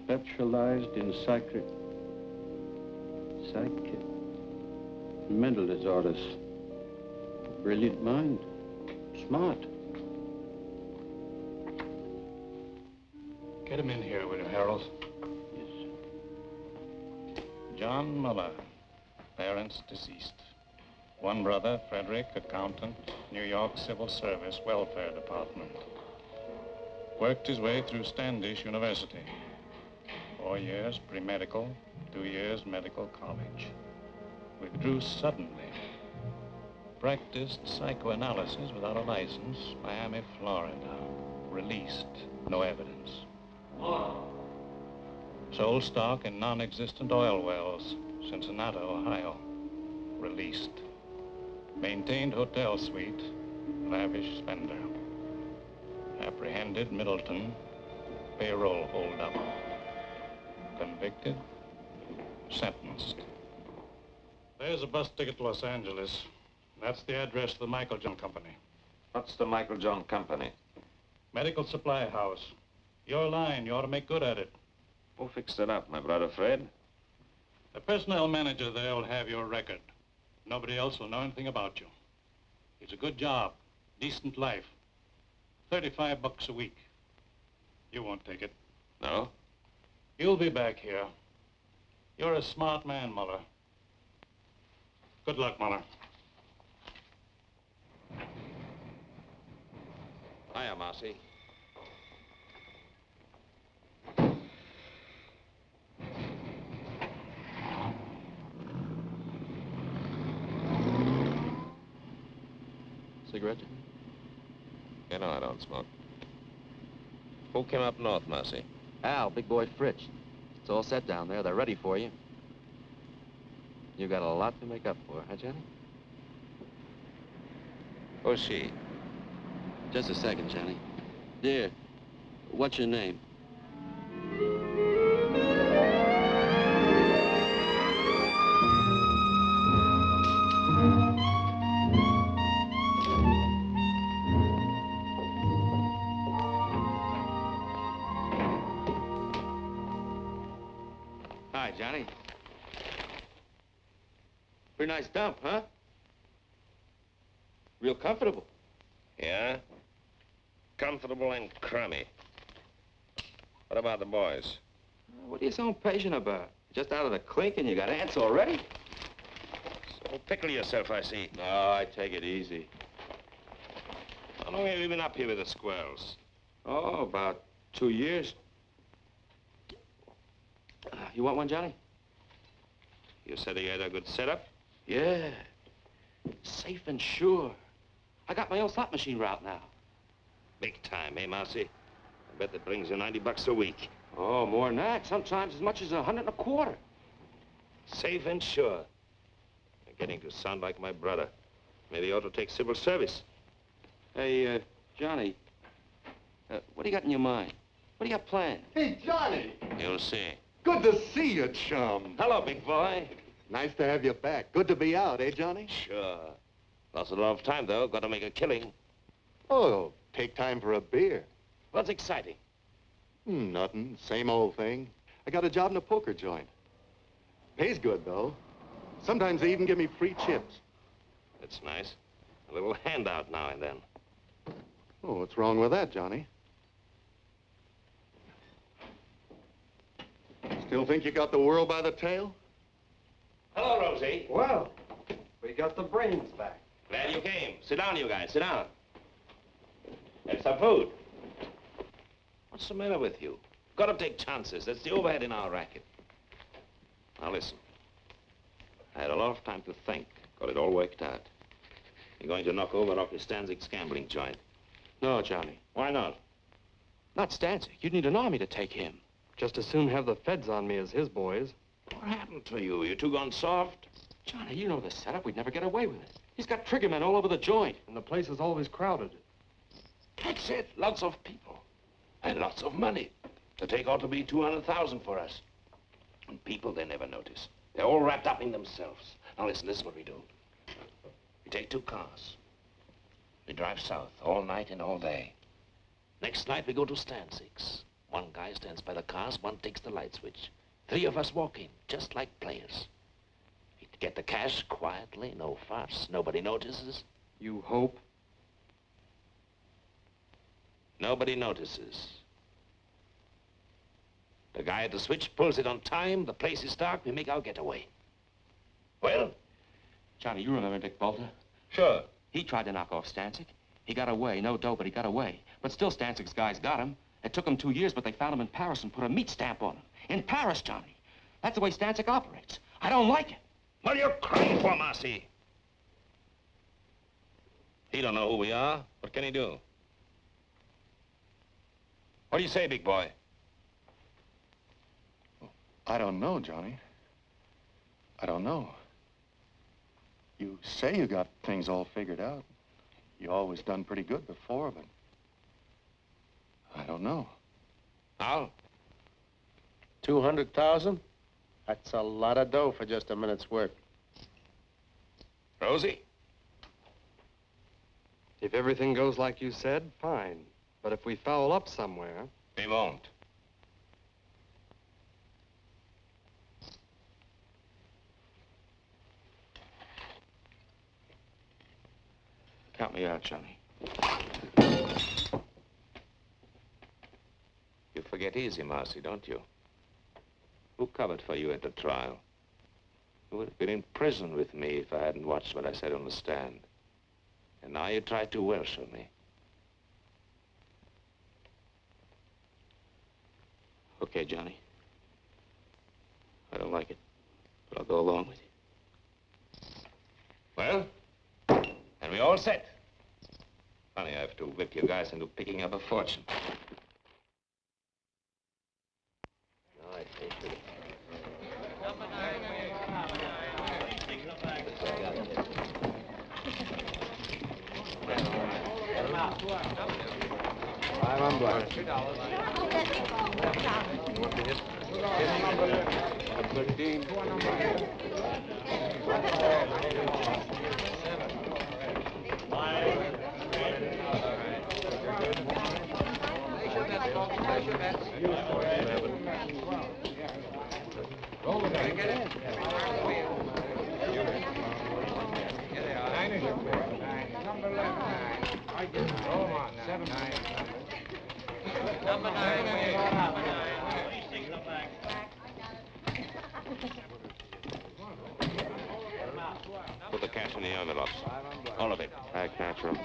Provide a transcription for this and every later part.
specialized in mental disorders. Brilliant mind. Smart. Get him in here, will you, Harold? Yes. John Muller, parents deceased. One brother, Frederick, accountant, New York Civil Service, Welfare Department. Worked his way through Standish University. 4 years pre-medical, 2 years medical college. Withdrew suddenly. Practiced psychoanalysis without a license, Miami, Florida. Released, no evidence. Sold stock in non-existent oil wells, Cincinnati, Ohio. Released. Maintained hotel suite, lavish spender. Apprehended Middleton, payroll holdup. Convicted, sentenced. There's a bus ticket to Los Angeles. That's the address of the Michael John Company. What's the Michael John Company? Medical supply house. Your line, you ought to make good at it. Who fixed it up, my brother Fred? The personnel manager there will have your record. Nobody else will know anything about you. It's a good job, decent life. $35 a week. You won't take it. No? You'll be back here. You're a smart man, Muller. Good luck, Muller. Hiya, Marcy. Cigarette? You know I don't smoke. Who came up north, Marcy? Al, big boy Fritz. It's all set down there. They're ready for you. You got a lot to make up for, huh, Johnny? Who's she? Just a second, Johnny. Dear, what's your name? Hi, Johnny. Pretty nice dump, huh? Real comfortable. Yeah? Comfortable and crummy. What about the boys? What are you so impatient about? Just out of the clink and you got ants already? So pickle yourself, I see. No, I take it easy. How long have you been up here with the squirrels? Oh, about 2 years. You want one, Johnny? You said you had a good setup? Yeah. Safe and sure. I got my own slot machine route now. Big time, eh, Marcy? I bet that brings you $90 a week. Oh, more than that. Sometimes as much as 125. Safe and sure. You're getting to sound like my brother. Maybe you ought to take civil service. Hey, Johnny, what do you got in your mind? What do you got planned? Hey, Johnny! You'll see. Good to see you, chum. Hello, big boy. Nice to have you back. Good to be out, eh, Johnny? Sure. Lost a lot of time, though. Got to make a killing. Oh, take time for a beer. What's exciting? Nothing. Same old thing. I got a job in a poker joint. Pays good, though. Sometimes they even give me free chips. That's nice. A little handout now and then. Oh, what's wrong with that, Johnny? Still think you got the world by the tail? Hello, Rosie. Well, we got the brains back. Glad you came. Sit down, you guys. Sit down. Have some food. What's the matter with you? Got to take chances. That's the overhead in our racket. Now, listen. I had a lot of time to think. Got it all worked out. You're going to knock over Rocky Stanzig's gambling joint. No, Johnny. Why not? Not Stanzik. You'd need an army to take him. Just as soon have the feds on me as his boys. What happened to you? You two gone soft? Johnny, you know the setup. We'd never get away with it. He's got triggermen all over the joint. And the place is always crowded. That's it. Lots of people. And lots of money. To take ought to be 200,000 for us. And people, they never notice. They're all wrapped up in themselves. Now listen, this is what we do. We take 2 cars. We drive south all night and all day. Next night we go to Stanzig's. One guy stands by the cars, one takes the light switch. 3 of us walk in, just like players. We get the cash quietly, no fuss, nobody notices. You hope? Nobody notices. The guy at the switch pulls it on time, the place is dark, we make our getaway. Well? Johnny, you remember Dick Bolter? Sure. He tried to knock off Stancic. He got away. No dough, but he got away. But still, Stancic's guys got him. It took him 2 years, but they found him in Paris and put a meat stamp on him. In Paris, Johnny. That's the way Stancic operates. I don't like it. What are you crying for, Marcy? He don't know who we are. What can he do? What do you say, big boy? I don't know, Johnny. I don't know. You say you got things all figured out. You always done pretty good before, but I don't know. Al? 200,000? That's a lot of dough for just a minute's work. Rosie? If everything goes like you said, fine. But if we foul up somewhere... We won't. Count me out, Johnny. You forget easy, Marcy, don't you? Who covered for you at the trial? You would have been in prison with me if I hadn't watched what I said on the stand. And now you try to worship me. Okay, Johnny. I don't like it, but I'll go along with you. Well, and we all set. Funny, I have to whip you guys into picking up a fortune. No, I take it. Put the cash in the envelopes. All of it. Act natural.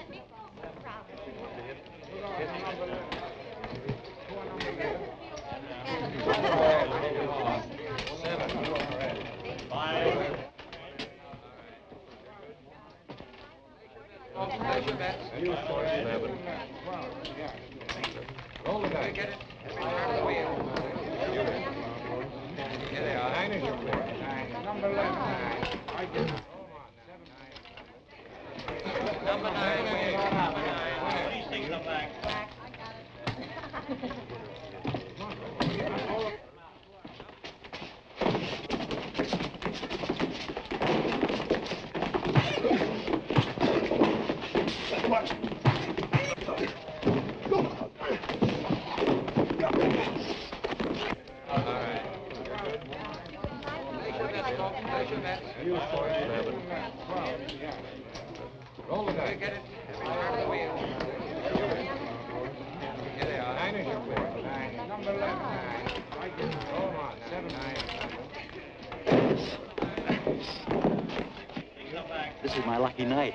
This is my lucky night.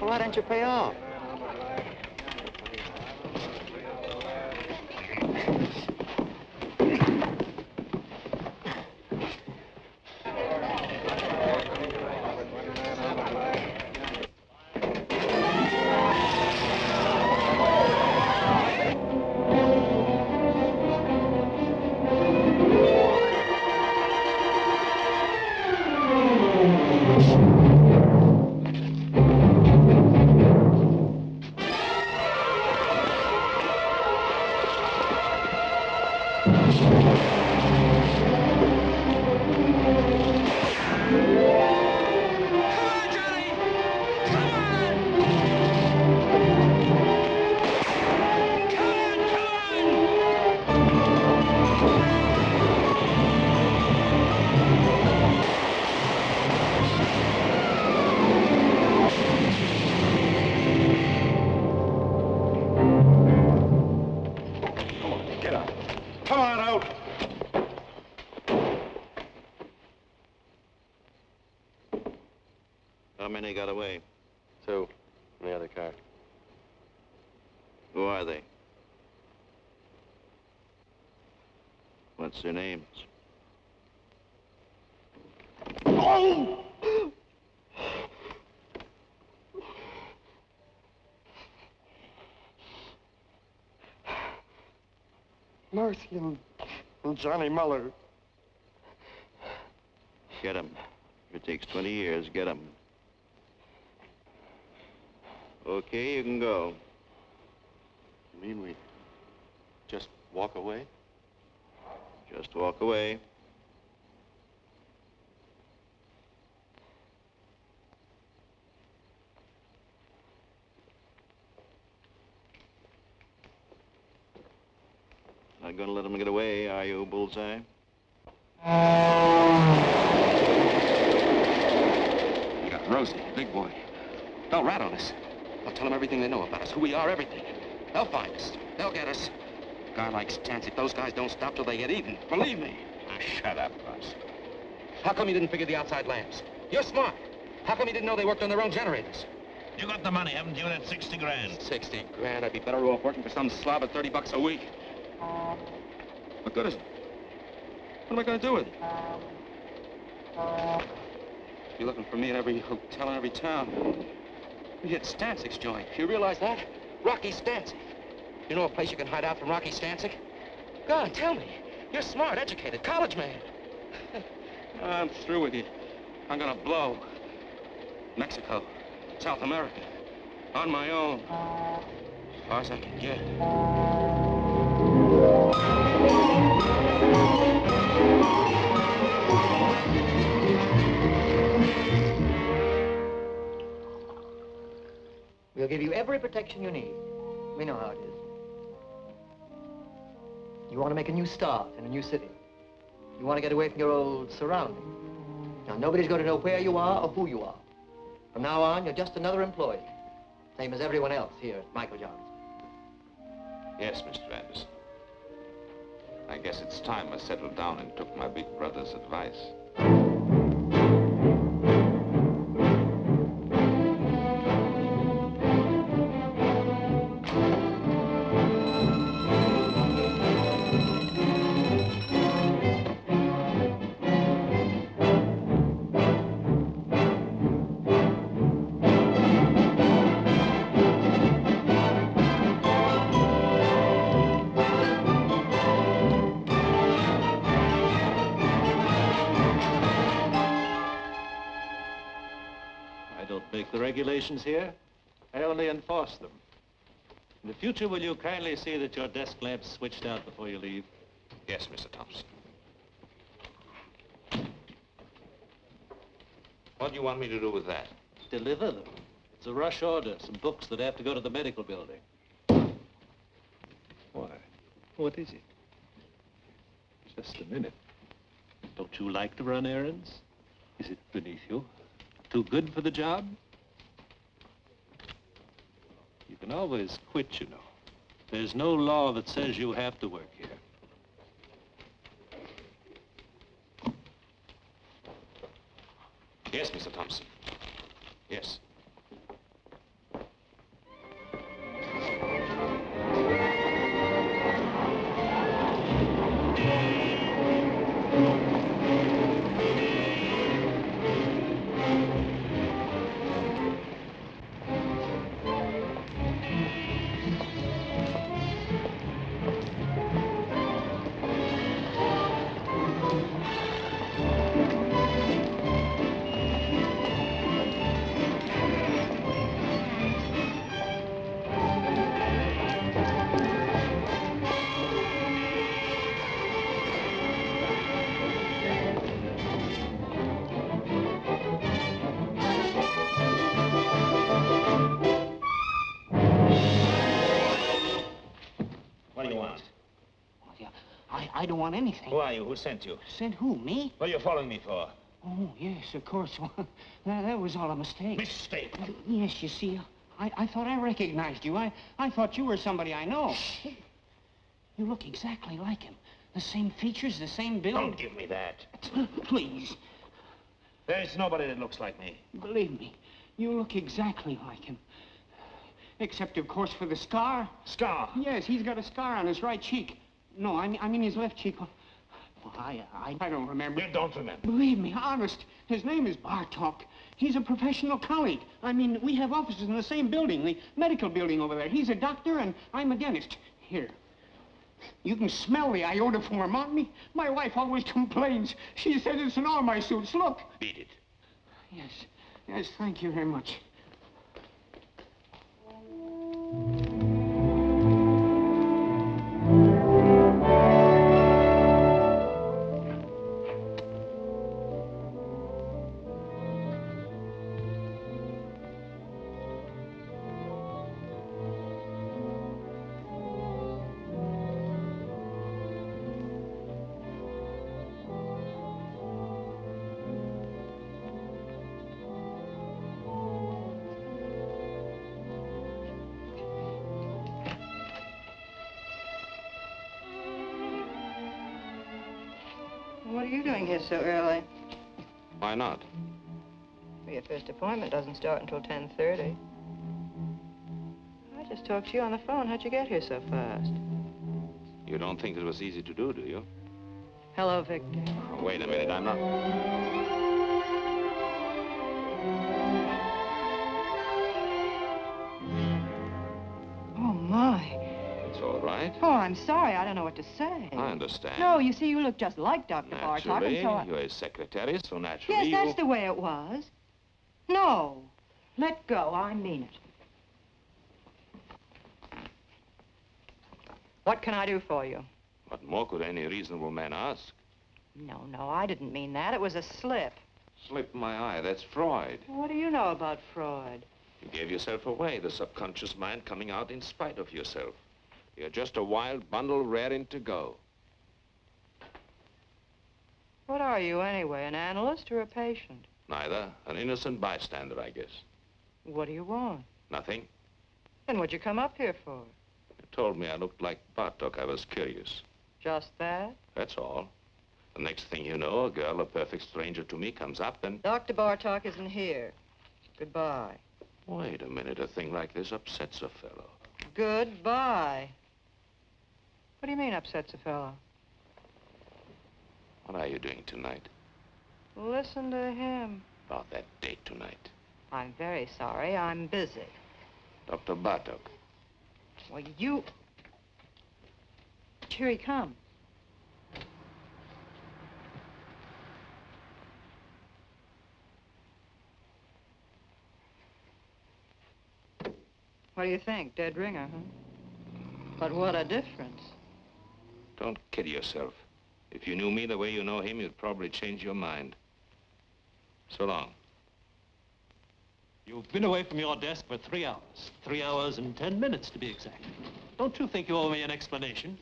Well, why don't you pay off? Come on out. How many got away? 2 in the other car. Who are they? What's their names? Oh! Marcy and Johnny Muller. Get them. If it takes 20 years, get them. Okay, you can go. You mean we just walk away? Just walk away. Not gonna let them get away, are you, Bullseye? You got Rosie, big boy. They'll rat on us. They'll tell them everything they know about us, who we are, everything. They'll find us. They'll get us. A guy like Stancic, those guys don't stop till they get even. Believe me. Shut up, boss. How come you didn't figure the outside lamps? You're smart. How come you didn't know they worked on their own generators? You got the money, haven't you? That 60 grand. 60 grand. I'd be better off working for some slob at 30 bucks a week. What good is it? What am I going to do with it? You're looking for me in every hotel in every town. We hit Stancic's joint. You realize that? Rocky Stancic. You know a place you can hide out from Rocky Stancic? Go on, tell me. You're smart, educated, college man. I'm through with you. I'm gonna blow. Mexico, South America, on my own. As far as I can get. We'll give you every protection you need. We know how it is. You want to make a new start in a new city. You want to get away from your old surroundings. Now, nobody's going to know where you are or who you are. From now on, you're just another employee. Same as everyone else here at Michael Johnson. Yes, Mr. Anderson. I guess it's time I settled down and took my big brother's advice. Regulations here. I only enforce them. In the future, will you kindly see that your desk lamp's switched out before you leave? Yes, Mr. Thompson. What do you want me to do with that? Deliver them. It's a rush order. Some books that have to go to the medical building. Why? What is it? Just a minute. Don't you like to run errands? Is it beneath you? Too good for the job? You can always quit, you know. There's no law that says you have to work here. Yes, Mr. Thompson. Yes. What do you want? Oh, yeah. I don't want anything. Who are you? Who sent you? Sent who, me? What are you following me for? Oh, yes, of course. That was all a mistake. Mistake? Yes, you see, I thought I recognized you. I thought you were somebody I know. You look exactly like him. The same features, the same build. Don't give me that. Please. There's nobody that looks like me. Believe me, you look exactly like him. Except, of course, for the scar. Scar? Yes, he's got a scar on his right cheek. No, I mean his left cheek. Well, I don't remember. You don't remember? Believe me, honest. His name is Bartok. He's a professional colleague. I mean, we have offices in the same building, the medical building over there. He's a doctor and I'm a dentist. Here. You can smell the iodoform on me. My wife always complains. She says it's in all my suits. Look. Beat it. Yes, thank you very much. What are you doing here so early? Why not? Well, your first appointment doesn't start until 10:30. I just talked to you on the phone. How'd you get here so fast? You don't think it was easy to do you? Hello, Victor. Oh, wait a minute, I'm not... Oh, my. It's all right. Oh, I'm sorry. I don't know what to say. I understand. No, you see, you look just like Dr. Bartok, Naturally, and so I... you're his secretary, so naturally Yes, you... that's the way it was. No. Let go. I mean it. What can I do for you? What more could any reasonable man ask? No, I didn't mean that. It was a slip. Slip my eye, that's Freud. What do you know about Freud? You gave yourself away, the subconscious mind coming out in spite of yourself. You're just a wild bundle raring to go. What are you, anyway, an analyst or a patient? Neither. An innocent bystander, I guess. What do you want? Nothing. Then what'd you come up here for? You told me I looked like Bartok. I was curious. Just that? That's all. The next thing you know, a girl, a perfect stranger to me, comes up and... Dr. Bartok isn't here. Goodbye. Wait a minute. A thing like this upsets a fellow. Goodbye. What do you mean, upsets a fellow? What are you doing tonight? Listen to him. About that date tonight. I'm very sorry. I'm busy. Dr. Bartok. Well, you... Here he comes. What do you think? Dead ringer, huh? But what a difference. Don't kid yourself. If you knew me the way you know him, you'd probably change your mind. So long. You've been away from your desk for 3 hours. 3 hours and 10 minutes, to be exact. Don't you think you owe me an explanation?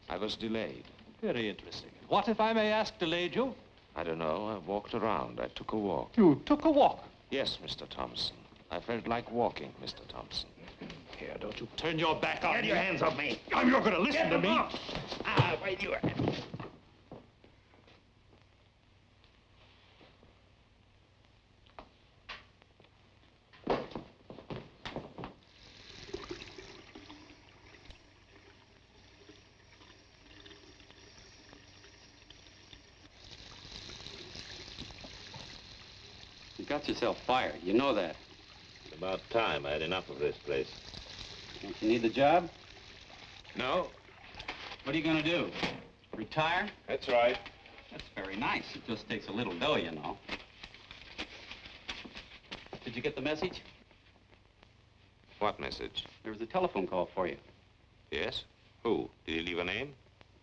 I was delayed. Very interesting. What, if I may ask, delayed you? I don't know. I walked around. I took a walk. You took a walk? Yes, Mr. Thompson. I felt like walking, Mr. Thompson. Here, don't you turn your back on me. Get your hands off me. You're going to listen to me. Ah, wait, you... You got yourself fired. You know that. It's about time. I had enough of this place. Don't you need the job? No? What are you going to do? Retire? That's right. That's very nice. It just takes a little dough, you know. Did you get the message? What message? There was a telephone call for you. Yes? Who? Did he leave a name?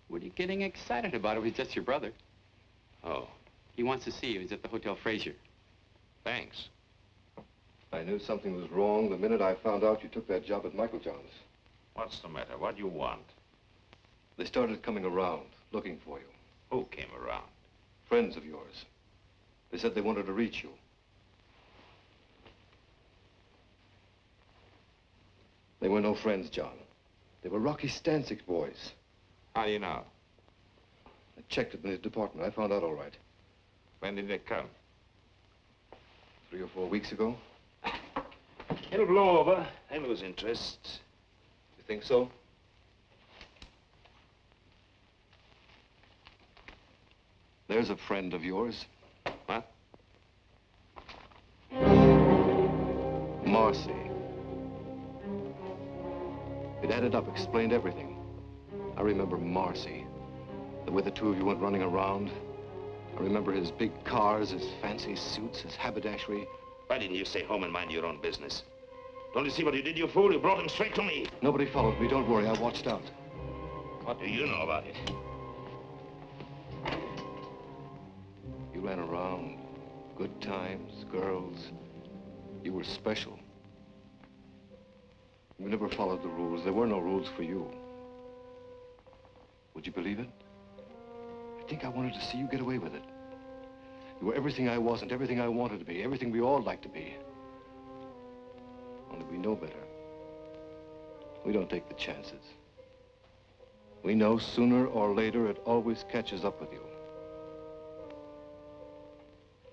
What are you getting excited about? It was just your brother. Oh. He wants to see you. He's at the Hotel Fraser. Thanks. I knew something was wrong the minute I found out you took that job at Michael John's. What's the matter? What do you want? They started coming around, looking for you. Who came around? Friends of yours. They said they wanted to reach you. They were no friends, John. They were Rocky Stanczyk's boys. How do you know? I checked it in his department. I found out all right. When did they come? 3 or 4 weeks ago. It'll blow over. They lose interest. You think so? There's a friend of yours. What? Marcy. It added up, explained everything. I remember Marcy. The way the two of you went running around. I remember his big cars, his fancy suits, his haberdashery. Why didn't you stay home and mind your own business? Don't you see what you did, you fool? You brought him straight to me. Nobody followed me. Don't worry, I watched out. What do you know about it? You ran around. Good times, girls. You were special. You never followed the rules. There were no rules for you. Would you believe it? I think I wanted to see you get away with it. You were everything I wasn't, everything I wanted to be, everything we all like to be. Only we know better. We don't take the chances. We know sooner or later it always catches up with you.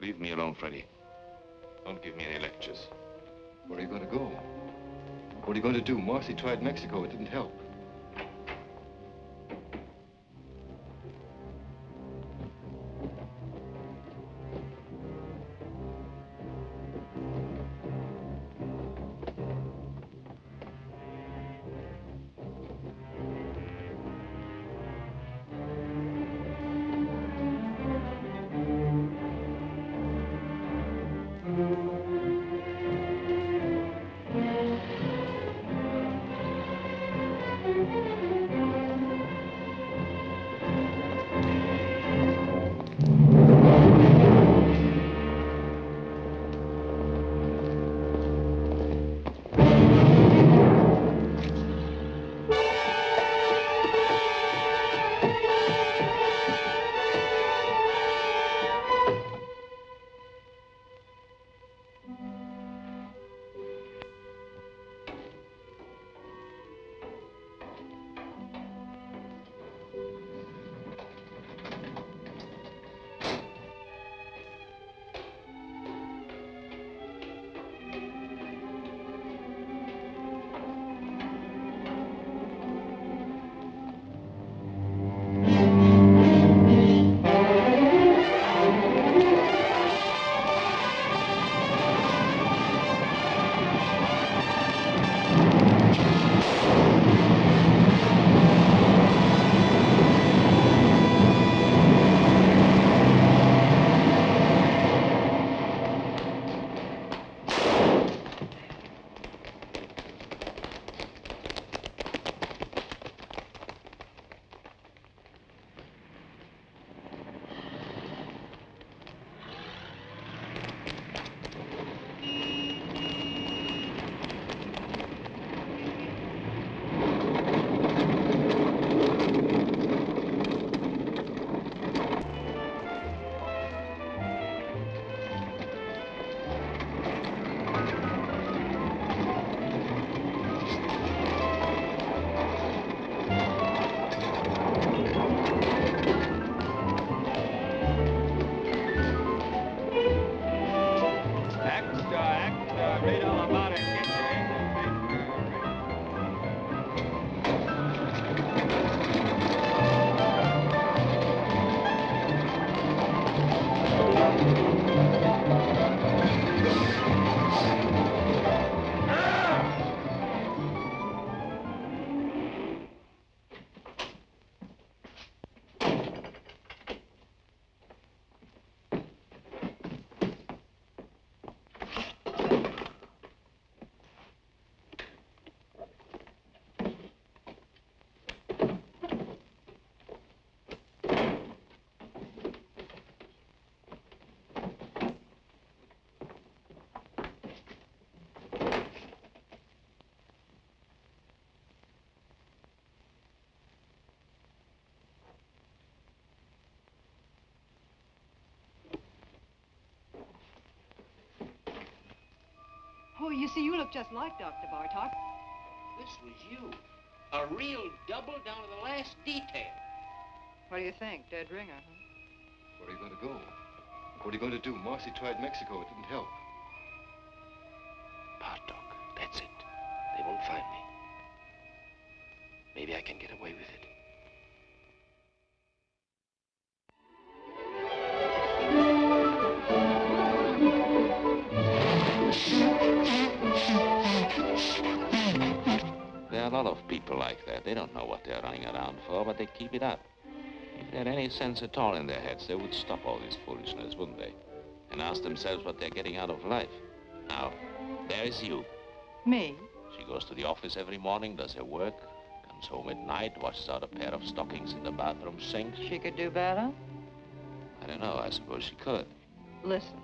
Leave me alone, Freddie. Don't give me any lectures. Where are you going to go? What are you going to do? Marcy tried Mexico. It didn't help. Oh, you see, you look just like Dr. Bartok. This was you. A real double down to the last detail. What do you think? Dead ringer, huh? Where are you going to go? What are you going to do? Marcy tried Mexico. It didn't help. Bartok, that's it. They won't find me. Maybe I can get away with it. There are a lot of people like that. They don't know what they're running around for, but they keep it up. If they had any sense at all in their heads, they would stop all this foolishness, wouldn't they? And ask themselves what they're getting out of life. Now, there's you. Me? She goes to the office every morning, does her work, comes home at night, washes out a pair of stockings in the bathroom sink. She could do better? I don't know. I suppose she could. Listen.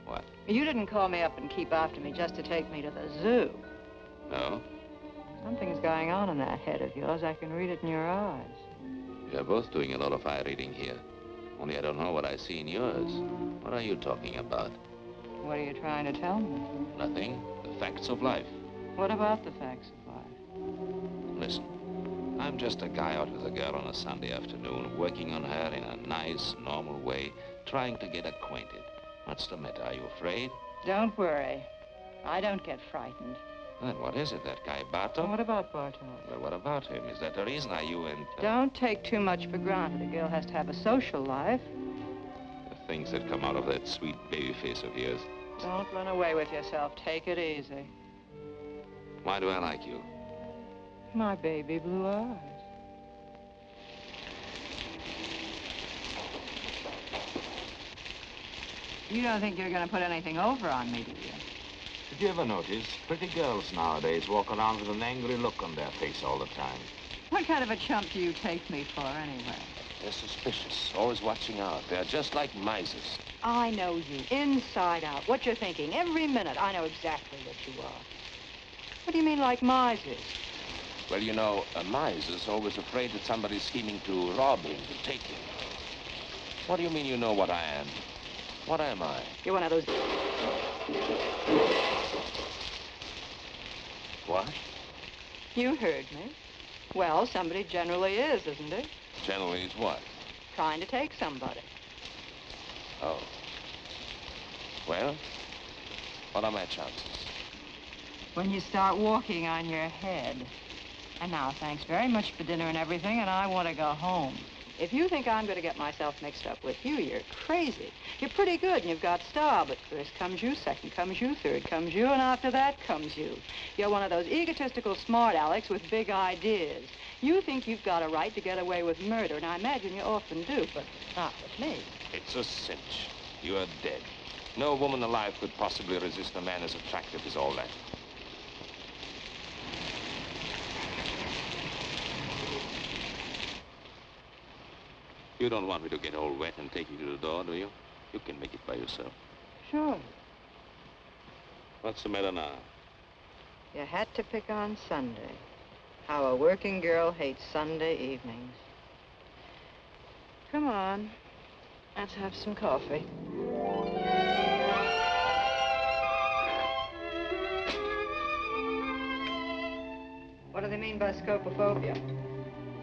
What? You didn't call me up and keep after me just to take me to the zoo. No? Something's going on in that head of yours. I can read it in your eyes. We are both doing a lot of eye reading here. Only I don't know what I see in yours. What are you talking about? What are you trying to tell me? Nothing. The facts of life. What about the facts of life? Listen, I'm just a guy out with a girl on a Sunday afternoon, working on her in a nice, normal way, trying to get acquainted. What's the matter? Are you afraid? Don't worry. I don't get frightened. Then what is it, that guy Bartok? What about Bartok? Well, what about him? Is that the reason? Are you in... Don't take too much for granted. A girl has to have a social life. The things that come out of that sweet baby face of yours. Don't run away with yourself. Take it easy. Why do I like you? My baby blue eyes. You don't think you're going to put anything over on me, do you? Did you ever notice pretty girls nowadays walk around with an angry look on their face all the time? What kind of a chump do you take me for, anyway? They're suspicious, always watching out. They're just like misers. I know you, inside out. What you're thinking, every minute. I know exactly what you are. What do you mean, like misers? Well, you know, a miser's always afraid that somebody's scheming to rob him, to take him. What do you mean you know what I am? What am I? You're one of those... What? You heard me. Well, somebody generally is, isn't it? Generally is what? Trying to take somebody. Oh. Well, what are my chances? When you start walking on your head. And now, thanks very much for dinner and everything, and I want to go home. If you think I'm going to get myself mixed up with you, you're crazy. You're pretty good, and you've got style, but first comes you, second comes you, third comes you, and after that comes you. You're one of those egotistical smart Alecks with big ideas. You think you've got a right to get away with murder, and I imagine you often do, but not with me. It's a cinch. You are dead. No woman alive could possibly resist a man as attractive as all that. You don't want me to get all wet and take you to the door, do you? You can make it by yourself. Sure. What's the matter now? You had to pick on Sunday. How a working girl hates Sunday evenings. Come on. Let's have some coffee. What do they mean by scopophobia?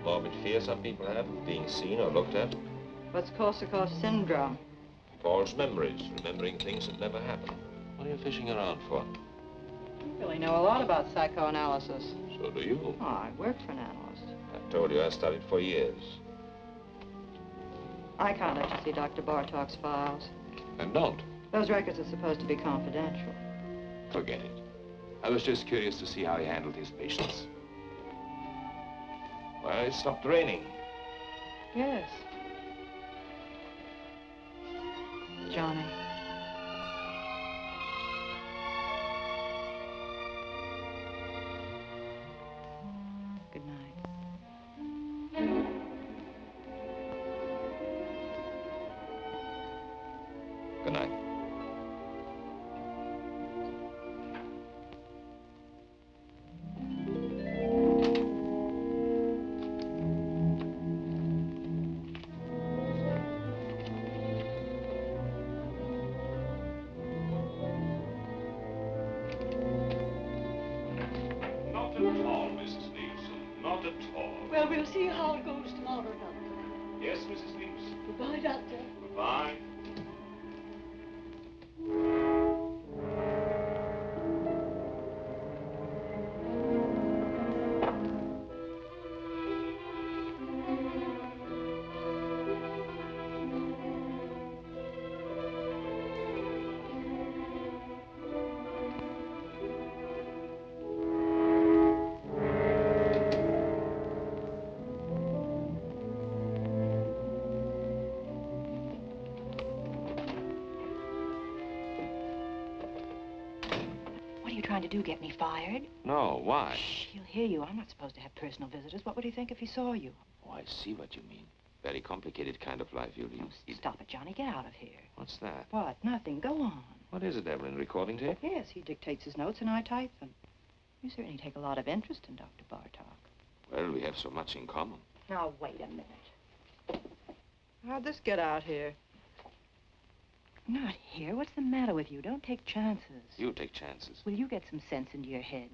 Morbid fear some people have of being seen or looked at. What's Korsakoff syndrome? False memories, remembering things that never happened. What are you fishing around for? You really know a lot about psychoanalysis. So do you. Oh, I work for an analyst. I told you I studied for years. I can't let you see Dr. Bartok's files. And don't. Those records are supposed to be confidential. Forget it. I was just curious to see how he handled his patients. Well, it stopped raining. Yes. Johnny. Good night. Good night. Not at all, Mrs. Nielsen. Not at all. Well, we'll see how it goes tomorrow, Doctor. Yes, Mrs. Leaps. Goodbye, Doctor. Goodbye. What are you trying to do, get me fired? No, why? Shh, he'll hear you. I'm not supposed to have personal visitors. What would he think if he saw you? Oh, I see what you mean. Very complicated kind of life you lead. Oh, stop it, Johnny. Get out of here. What's that? What? Nothing. Go on. What is it, Evelyn? Recording tape? Yes, he dictates his notes and I type them. You certainly take a lot of interest in Dr. Bartok. Well, we have so much in common. Now, wait a minute. How'd this get out here? Not here. What's the matter with you? Don't take chances. You take chances. Will you get some sense into your head?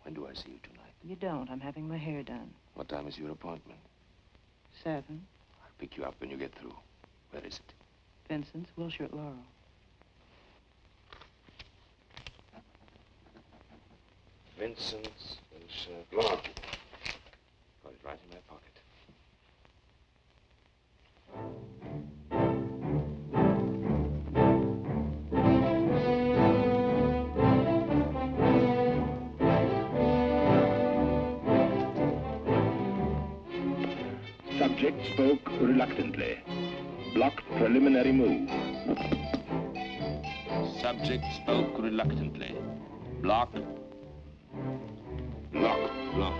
When do I see you tonight? You don't. I'm having my hair done. What time is your appointment? 7. I'll pick you up when you get through. Where is it? Vincent's, Wilshire at Laurel. Vincent's, Laurel. Got it right in my pocket. Subject spoke reluctantly. Blocked preliminary move. Subject spoke reluctantly. Block. Block. Block.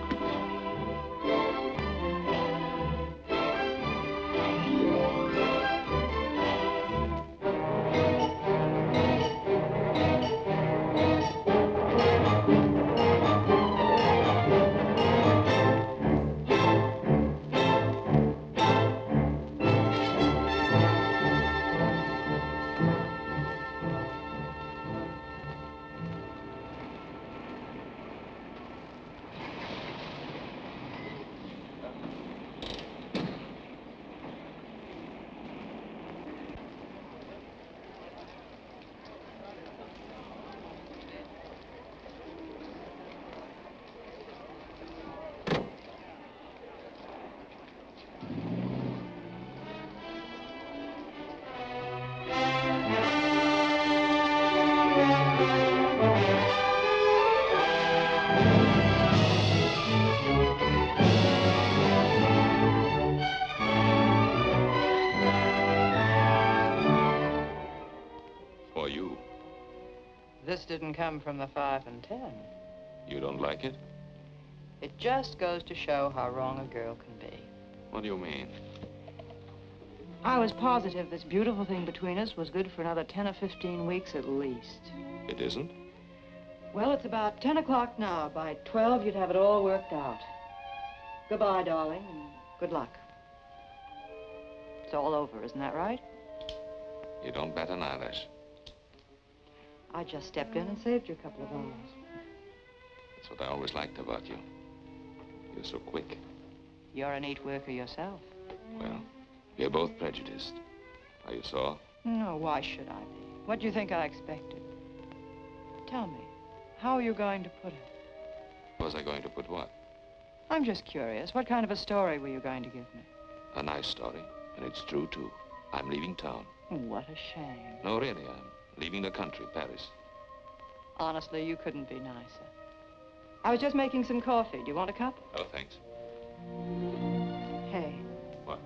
This didn't come from the 5 and 10. You don't like it? It just goes to show how wrong a girl can be. What do you mean? I was positive this beautiful thing between us was good for another 10 or 15 weeks at least. It isn't? Well, it's about 10 o'clock now. By 12, you'd have it all worked out. Goodbye, darling, and good luck. It's all over, isn't that right? You don't bat an eyelash. I just stepped in and saved you a couple of hours. That's what I always liked about you. You're so quick. You're a neat worker yourself. Well, we're both prejudiced. Are you sore? No, why should I be? What do you think I expected? Tell me, how are you going to put it? Was I going to put what? I'm just curious. What kind of a story were you going to give me? A nice story, and it's true, too. I'm leaving town. What a shame. No, really, I'm leaving the country, Paris. Honestly, you couldn't be nicer. I was just making some coffee. Do you want a cup? Oh, thanks. Hey. What?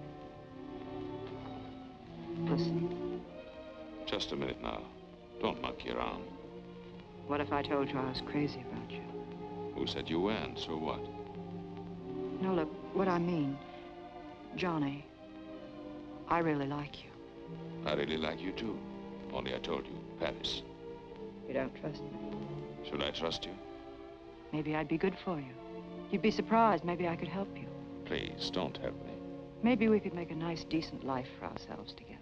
Listen. Just a minute now. Don't monkey around. What if I told you I was crazy about you? Who said you weren't? So what? No, look, what I mean, Johnny, I really like you. I really like you, too. Only I told you, Paris. You don't trust me. Should I trust you? Maybe I'd be good for you. You'd be surprised. Maybe I could help you. Please, don't help me. Maybe we could make a nice, decent life for ourselves together.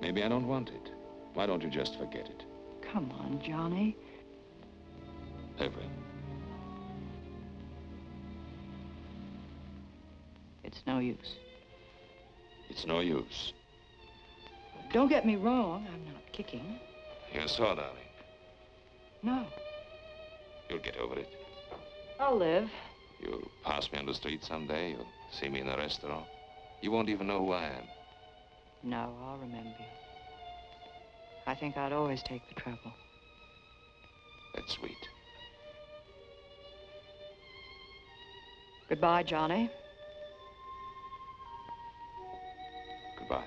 Maybe I don't want it. Why don't you just forget it? Come on, Johnny. Evelyn. It's no use. It's no use. Don't get me wrong, I'm not kicking. You're sore, darling. No, You'll get over it. I'll live. You'll pass me on the street someday. You'll see me in a restaurant. You won't even know who I am. No, I'll remember you. I think I'd always take the trouble. That's sweet. Goodbye, Johnny. Goodbye.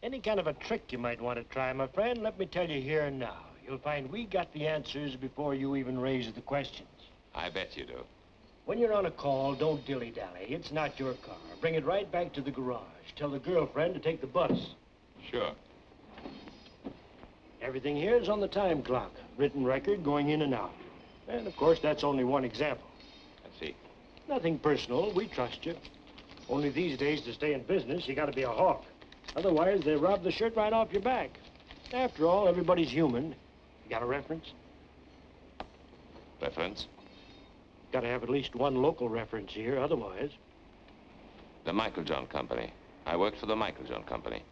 Any kind of a trick you might want to try, my friend, let me tell you here and now. You'll find we got the answers before you even raise the questions. I bet you do. When you're on a call, don't dilly-dally. It's not your car. Bring it right back to the garage. Tell the girlfriend to take the bus. Sure. Everything here is on the time clock. Written record going in and out. And, of course, that's only one example. I see. Nothing personal. We trust you. Only these days, to stay in business, you got to be a hawk. Otherwise, they rob the shirt right off your back. After all, everybody's human. You got a reference? Reference? Got to have at least one local reference here, otherwise. The Michael John Company. I worked for the Michael John Company.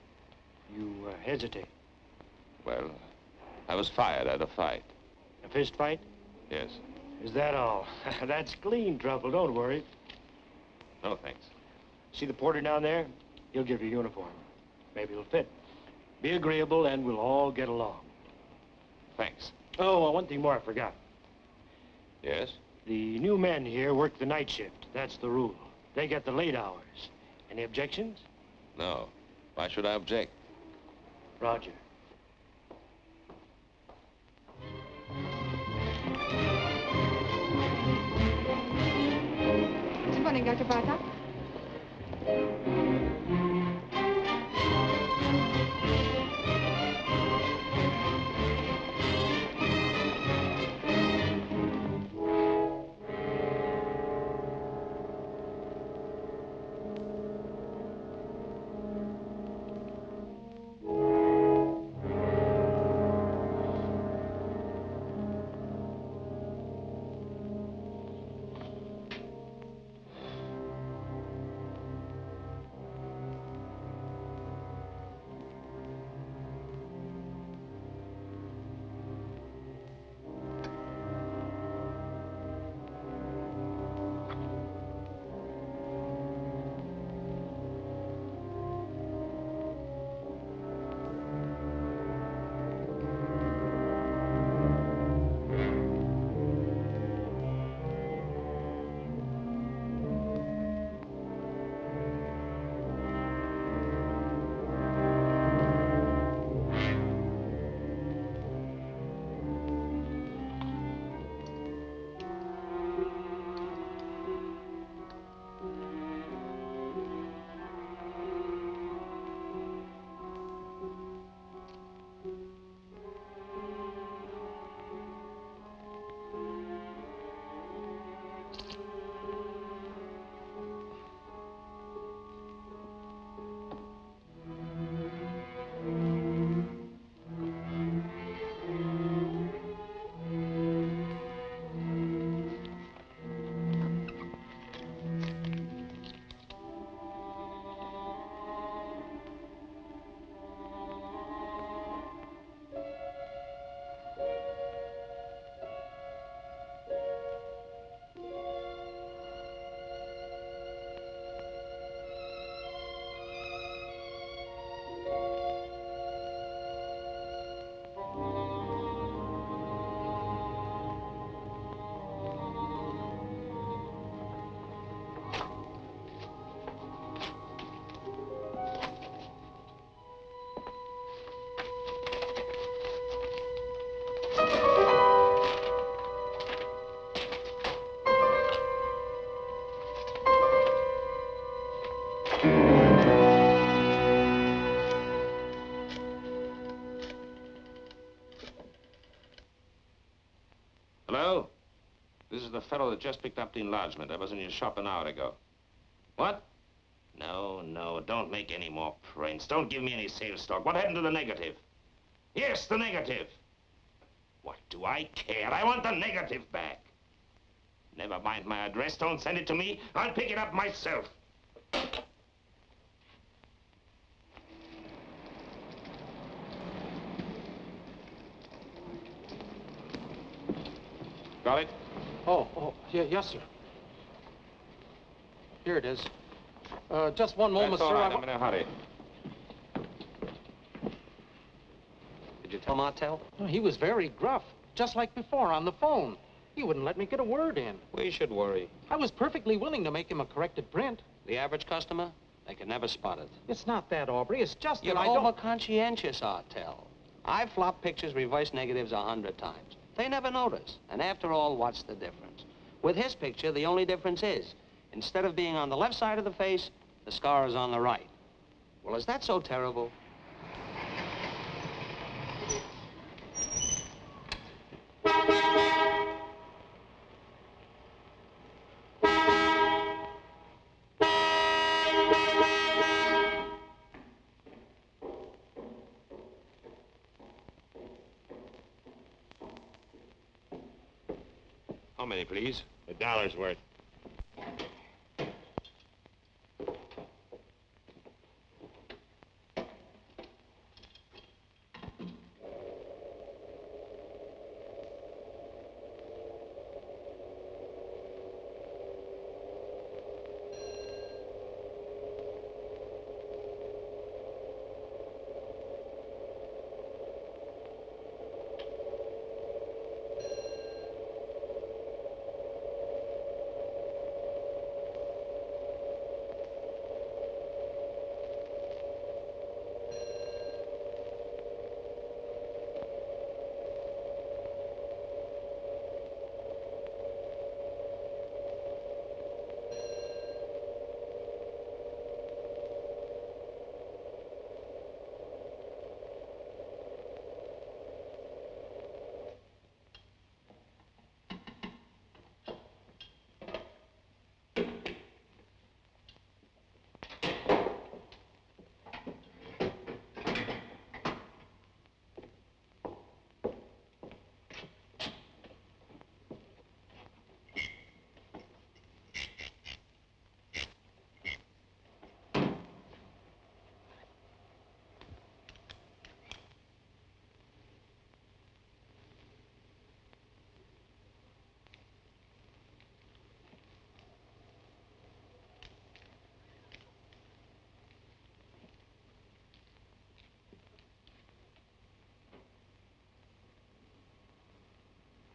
You hesitate. Well, I was fired at a fight. A fist fight? Yes. Is that all? That's clean trouble, don't worry. No, thanks. See the porter down there? He'll give you a uniform. Maybe it'll fit. Be agreeable and we'll all get along. Thanks. Oh, one thing more I forgot. Yes? The new men here work the night shift. That's the rule. They get the late hours. Any objections? No. Why should I object? Roger. Good morning, Dr. Bartok. Hello? This is the fellow that just picked up the enlargement. I was in your shop an hour ago. What? No, no, don't make any more prints. Don't give me any sales stock. What happened to the negative? Yes, the negative. What do I care? I want the negative back. Never mind my address. Don't send it to me. I'll pick it up myself. Got it? Yeah, yes, sir. Here it is. Just one moment, That's all sir. right. I'm in a hurry. Did you tell Martel? He was very gruff, just like before on the phone. He wouldn't let me get a word in. We should worry. I was perfectly willing to make him a corrected print. The average customer, they can never spot it. It's not that, Aubrey. It's just You're that I don't... over-conscientious, Artel. I've flopped pictures, reverse negatives 100 times. They never notice. And after all, what's the difference? With his picture, the only difference is, instead of being on the left side of the face, the scar is on the right. Well, is that so terrible? How many, please? $1 worth.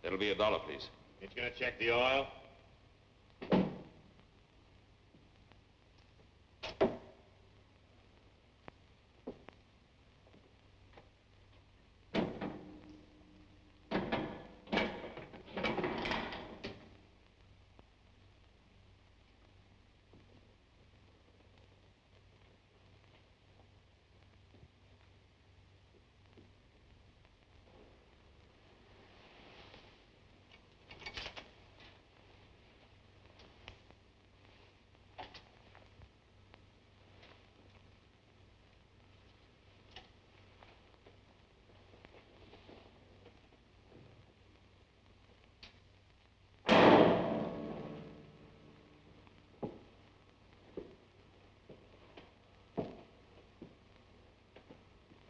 It'll be $1, please. It's gonna check the oil.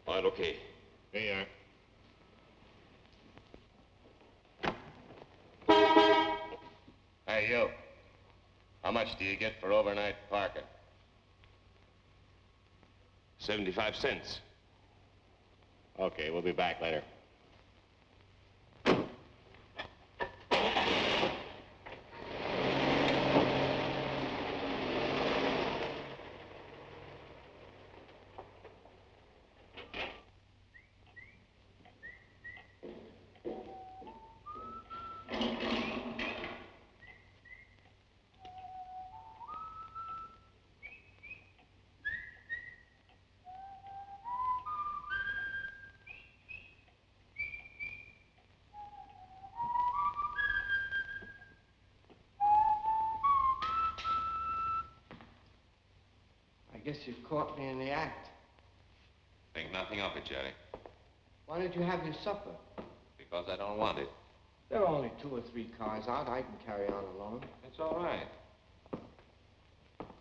All right, okay. Here you are. Hey, you. How much do you get for overnight parking? 75 cents. Okay, we'll be back later. guess you've caught me in the act. Think nothing of it, Jerry. Why don't you have your supper? Because I don't want it. There are only 2 or 3 cars out. I can carry on alone. It's all right.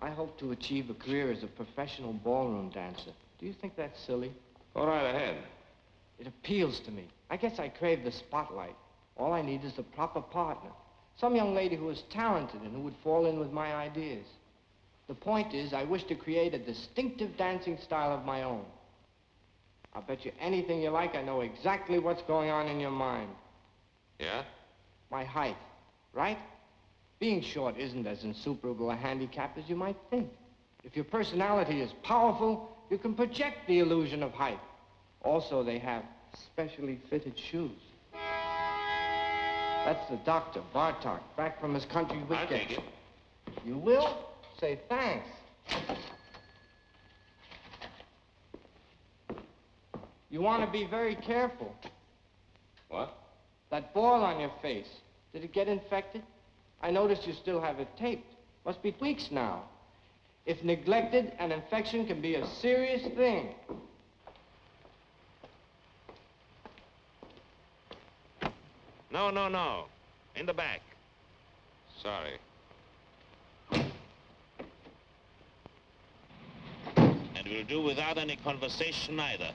I hope to achieve a career as a professional ballroom dancer. Do you think that's silly? Go right ahead. It appeals to me. I guess I crave the spotlight. All I need is the proper partner. Some young lady who is talented and who would fall in with my ideas. The point is, I wish to create a distinctive dancing style of my own. I'll bet you anything you like I know exactly what's going on in your mind. Yeah? My height, right? Being short isn't as insuperable a handicap as you might think. If your personality is powerful, you can project the illusion of height. Also, they have specially fitted shoes. That's the doctor, Bartok, back from his country weekend. I'll take it. You will? Say thanks. You want to be very careful. What? That ball on your face, did it get infected? I noticed you still have it taped. Must be weeks now. If neglected, an infection can be a serious thing. No, no, no. In the back. Sorry. And we'll do without any conversation either.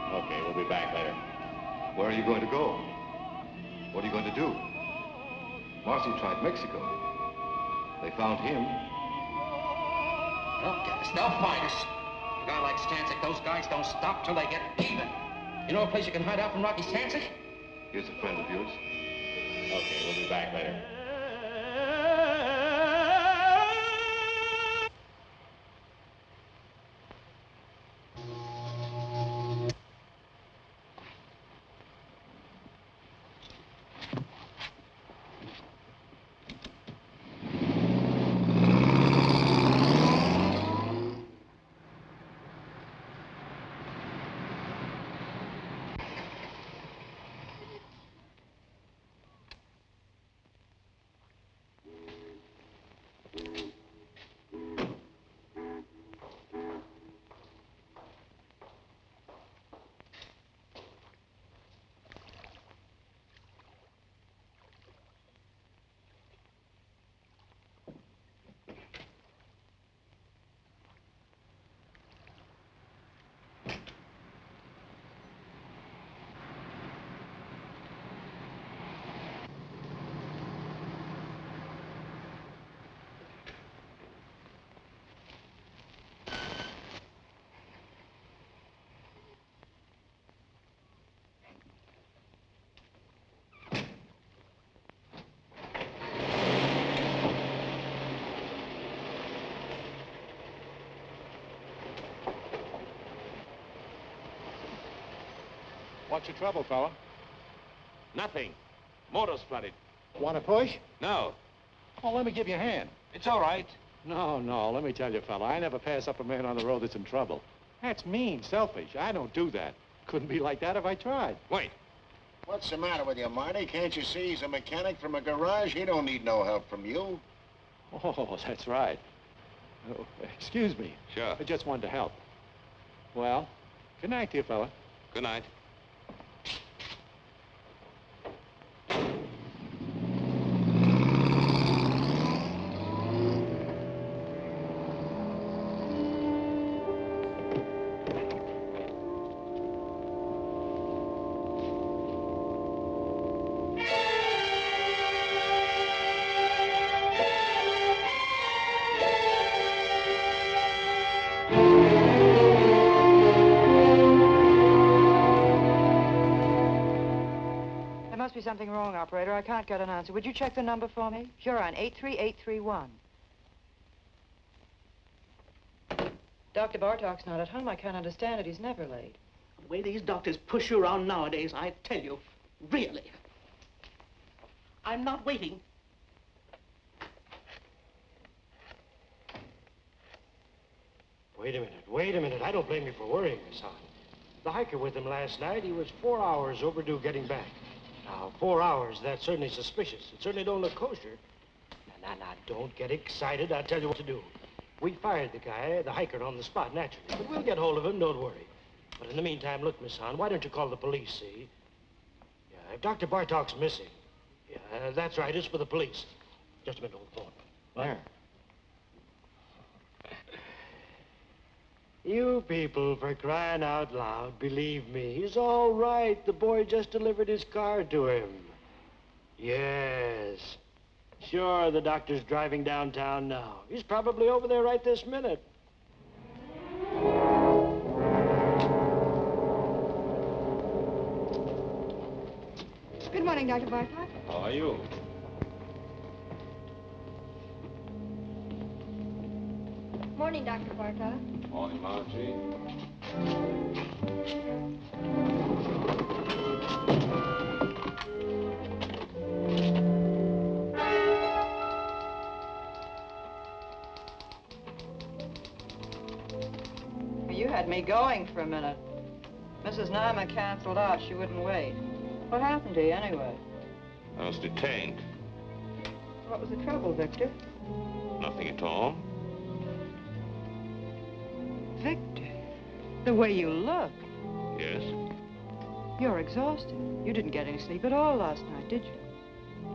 Okay, we'll be back later. Where are you going to go? What are you going to do? Marcy tried Mexico. They found him. They'll get us. They'll find us. A guy like Stancic, those guys don't stop till they get even. You know a place you can hide out from Rocky Stancic? Here's a friend of yours. Okay, we'll be back later. What's your trouble, fella? Nothing. Motor's flooded. Want to push? No. Oh, let me give you a hand. It's all right. No, no, let me tell you, fella, I never pass up a man on the road that's in trouble. That's mean, selfish. I don't do that. Couldn't be like that if I tried. Wait. What's the matter with you, Marty? Can't you see he's a mechanic from a garage? He don't need no help from you. Oh, that's right. Oh, excuse me. Sure. I just wanted to help. Well, good night to you, fella. Good night. There must be something wrong, operator. I can't get an answer. Would you check the number for me? Huron 83831. Dr. Bartok's not at home. I can't understand it. He's never late. The way these doctors push you around nowadays, I tell you, really. I'm not waiting. Wait a minute. I don't blame you for worrying, Miss Hahn. The hiker with him last night, he was 4 hours overdue getting back. Now, 4 hours, that's certainly suspicious. It certainly don't look kosher. Now, don't get excited. I'll tell you what to do. We fired the guy, the hiker, on the spot, naturally. But we'll get hold of him, don't worry. But in the meantime, look, Miss Hahn, why don't you call the police, see? Yeah, if Dr. Bartok's missing. Yeah, that's right, it's for the police. Just a minute, hold the phone. There. You people, for crying out loud, believe me, he's all right. The boy just delivered his car to him. Yes. Sure, the doctor's driving downtown now. He's probably over there right this minute. Good morning, Dr. Bartok. How are you? Morning, Dr. Bartok. Morning, Margie. You had me going for a minute. Mrs. Nyman canceled out. She wouldn't wait. What happened to you, anyway? I was detained. What was the trouble, Victor? Nothing at all. Victor, the way you look. Yes? You're exhausted. You didn't get any sleep at all last night, did you?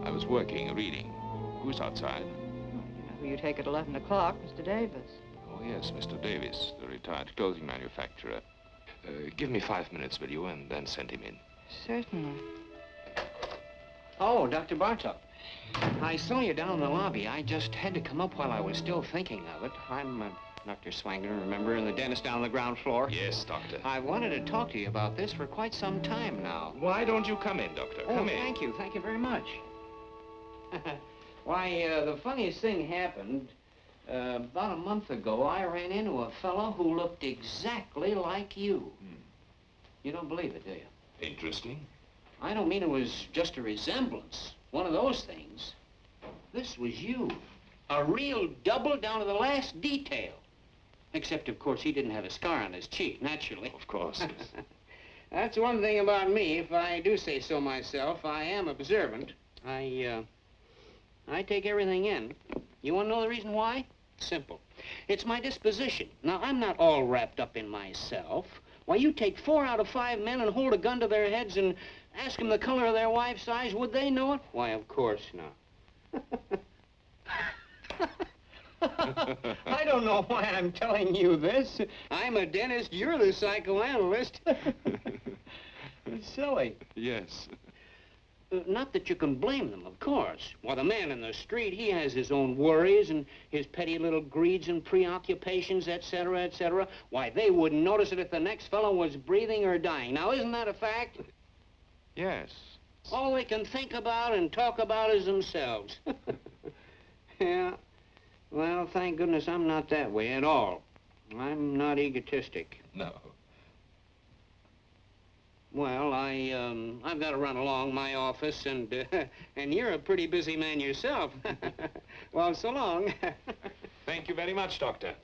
I was working, reading. Who's outside? You know who you take at 11 o'clock, Mr. Davis. Oh, yes, Mr. Davis, the retired clothing manufacturer. Give me 5 minutes, will you, and then send him in. Certainly. Oh, Dr. Bartok. I saw you down in the lobby. I just had to come up while I was still thinking of it. I'm Dr. Swangner, remember, and the dentist down on the ground floor? Yes, Doctor. I wanted to talk to you about this for quite some time now. Why don't you come in, Doctor? Oh, Come in. thank you. Thank you very much. Why, the funniest thing happened. About a month ago, I ran into a fellow who looked exactly like you. You don't believe it, do you? Interesting. I don't mean it was just a resemblance. One of those things. This was you. A real double down to the last detail. Except, of course, he didn't have a scar on his cheek, naturally. Of course. That's one thing about me. If I do say so myself, I am observant. I take everything in. You want to know the reason why? Simple. It's my disposition. Now, I'm not all wrapped up in myself. Why, you take 4 out of 5 men and hold a gun to their heads and ask them the color of their wife's eyes, would they know it? Why, of course not. I don't know why I'm telling you this. I'm a dentist, you're the psychoanalyst. It's silly. Yes. Not that you can blame them, of course. Why, the man in the street, he has his own worries and his petty little greeds and preoccupations, etc., etc. Why, they wouldn't notice it if the next fellow was breathing or dying. Now, isn't that a fact? Yes. All they can think about and talk about is themselves. Yeah. Well, thank goodness I'm not that way at all. I'm not egotistic. No. Well, I've got to run along my office, and you're a pretty busy man yourself. Well, so long. Thank you very much, Doctor.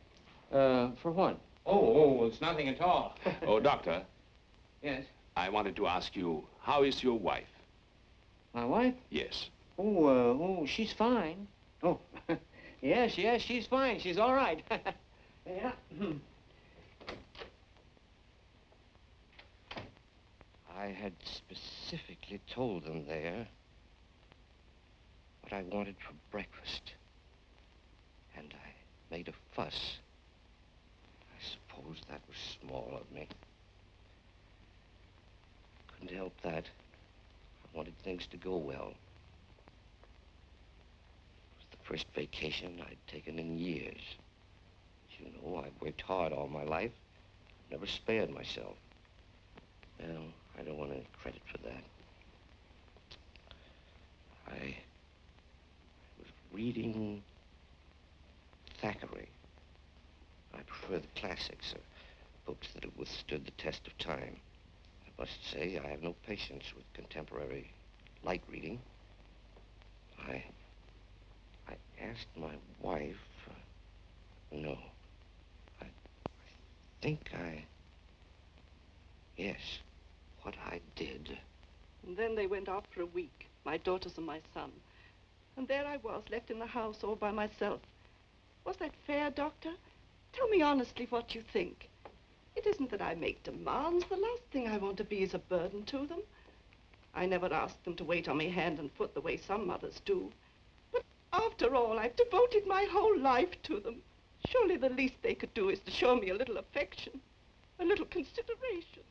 For what? Oh, it's nothing at all. Oh, Doctor. Yes? I wanted to ask you, how is your wife? My wife? Yes. Oh, she's fine. Oh, yes, she's fine. She's all right. Yeah. I had specifically told them there what I wanted for breakfast. And I made a fuss. I suppose that was small of me. Couldn't help that. I wanted things to go well. It was the first vacation I'd taken in years. As you know, I've worked hard all my life. Never spared myself. Well, I don't want any credit for that. I was reading Thackeray. I prefer the classics. classics, or books that have withstood the test of time. I must say, I have no patience with contemporary light reading. I asked my wife, no, I think yes, what I did. And then they went out for a week, my daughters and my son. And there I was, left in the house all by myself. Was that fair, Doctor? Tell me honestly what you think. It isn't that I make demands. The last thing I want to be is a burden to them. I never asked them to wait on me hand and foot the way some mothers do. But after all, I've devoted my whole life to them. Surely the least they could do is to show me a little affection, a little consideration.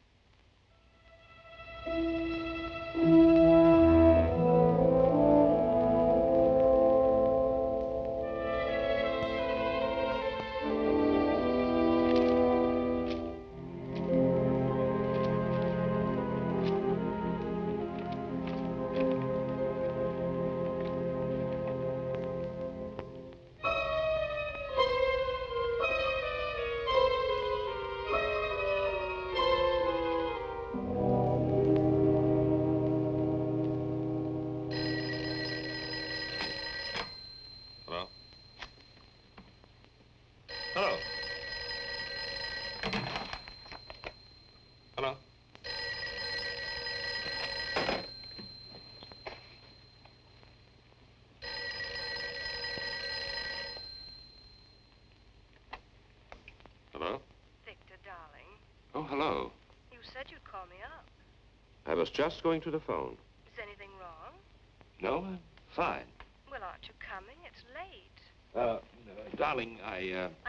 Oh, hello. You said you'd call me up. I was just going to the phone. Is anything wrong? No, I'm fine. Well, aren't you coming? It's late. Darling, I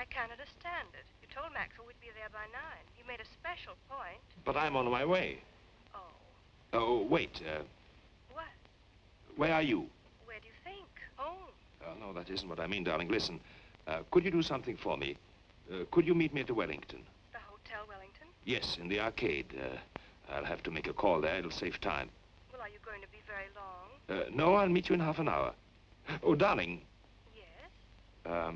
can't understand it. You told Maxwell we'd be there by 9. You made a special point. But I'm on my way. Oh. Oh, wait. What? Where are you? Where do you think? Home. No, that isn't what I mean, darling. Listen, could you do something for me? Could you meet me at the Wellington? The Hotel Wellington? Yes, in the arcade. I'll have to make a call there. It'll save time. Well, are you going to be very long? No, I'll meet you in half an hour. Oh, darling. Yes?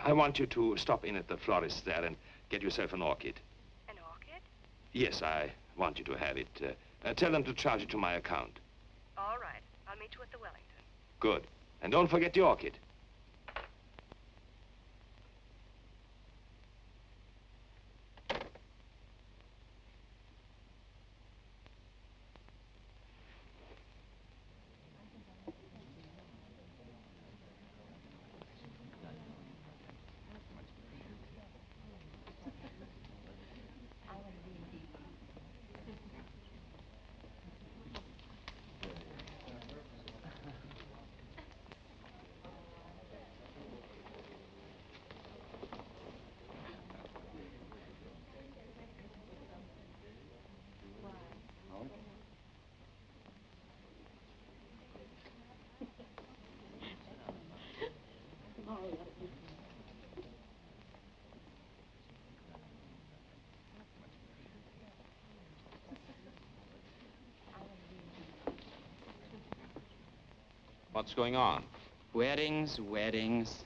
I want you to stop in at the florist's there and get yourself an orchid. An orchid? Yes, I want you to have it. Tell them to charge it to my account. All right. I'll meet you at the Wellington. Good. And don't forget the orchid. What's going on? Weddings, weddings.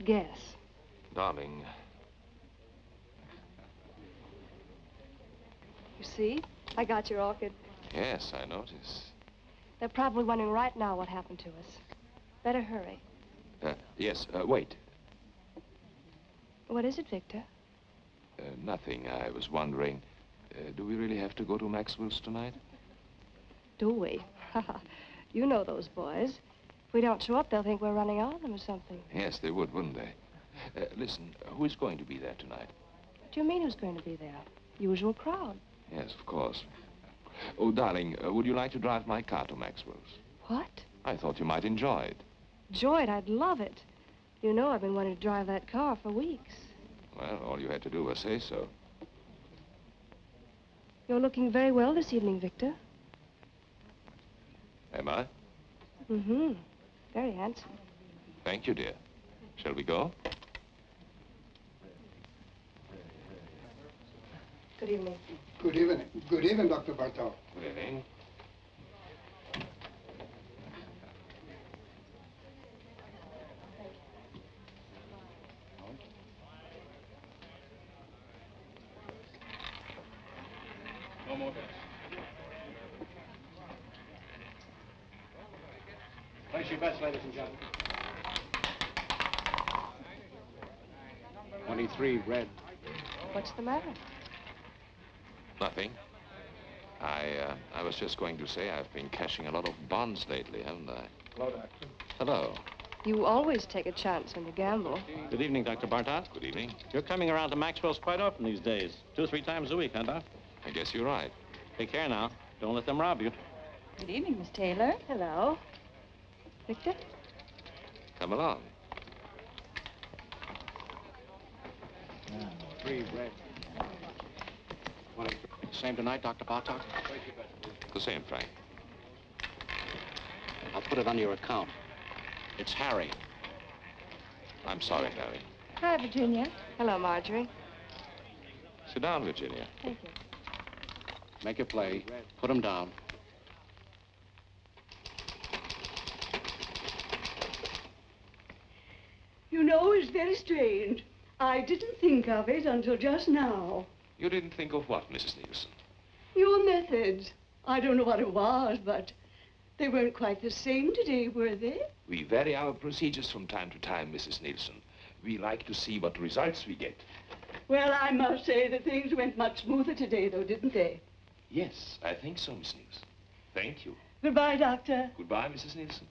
Guess. Darling. You see? I got your orchid. Yes, I notice. They're probably wondering right now what happened to us. Better hurry. Yes, wait. What is it, Victor? Nothing. I was wondering, do we really have to go to Maxwell's tonight? Do we? You know those boys. If we don't show up, they'll think we're running on them or something. Yes, they would, wouldn't they? Listen, who is going to be there tonight? What do you mean who's going to be there? Usual crowd. Yes, of course. Oh, darling, would you like to drive my car to Maxwell's? What? I thought you might enjoy it. Enjoy it? I'd love it. You know I've been wanting to drive that car for weeks. Well, all you had to do was say so. You're looking very well this evening, Victor. Am I? Mm-hmm. Very handsome. Thank you, dear. Shall we go? Good evening. Good evening. Good evening, Dr. Bartok. Good evening. No more bets. Place your bets, ladies and gentlemen. 23, red. What's the matter? Nothing. I was just going to say I've been cashing a lot of bonds lately, haven't I? Hello, Doctor. Hello. You always take a chance when you gamble. Good evening, Dr. Bartok. Good evening. You're coming around to Maxwell's quite often these days. 2 or 3 times a week, huh, Doc? I guess you're right. Take care now. Don't let them rob you. Good evening, Miss Taylor. Hello. Victor? Come along. 3, red. 23. Same tonight, Dr. Bartok? The same, Frank. I'll put it on your account. It's Harry. I'm sorry, Harry. Hi, Virginia. Hello, Marjorie. Sit down, Virginia. Thank you. Make it play. Put him down. You know, it's very strange. I didn't think of it until just now. You didn't think of what, Mrs. Nielsen? Your methods. I don't know what it was, but they weren't quite the same today, were they? We vary our procedures from time to time, Mrs. Nielsen. We like to see what results we get. Well, I must say that things went much smoother today, though, didn't they? Yes, I think so, Miss Nielsen. Thank you. Goodbye, Doctor. Goodbye, Mrs. Nielsen.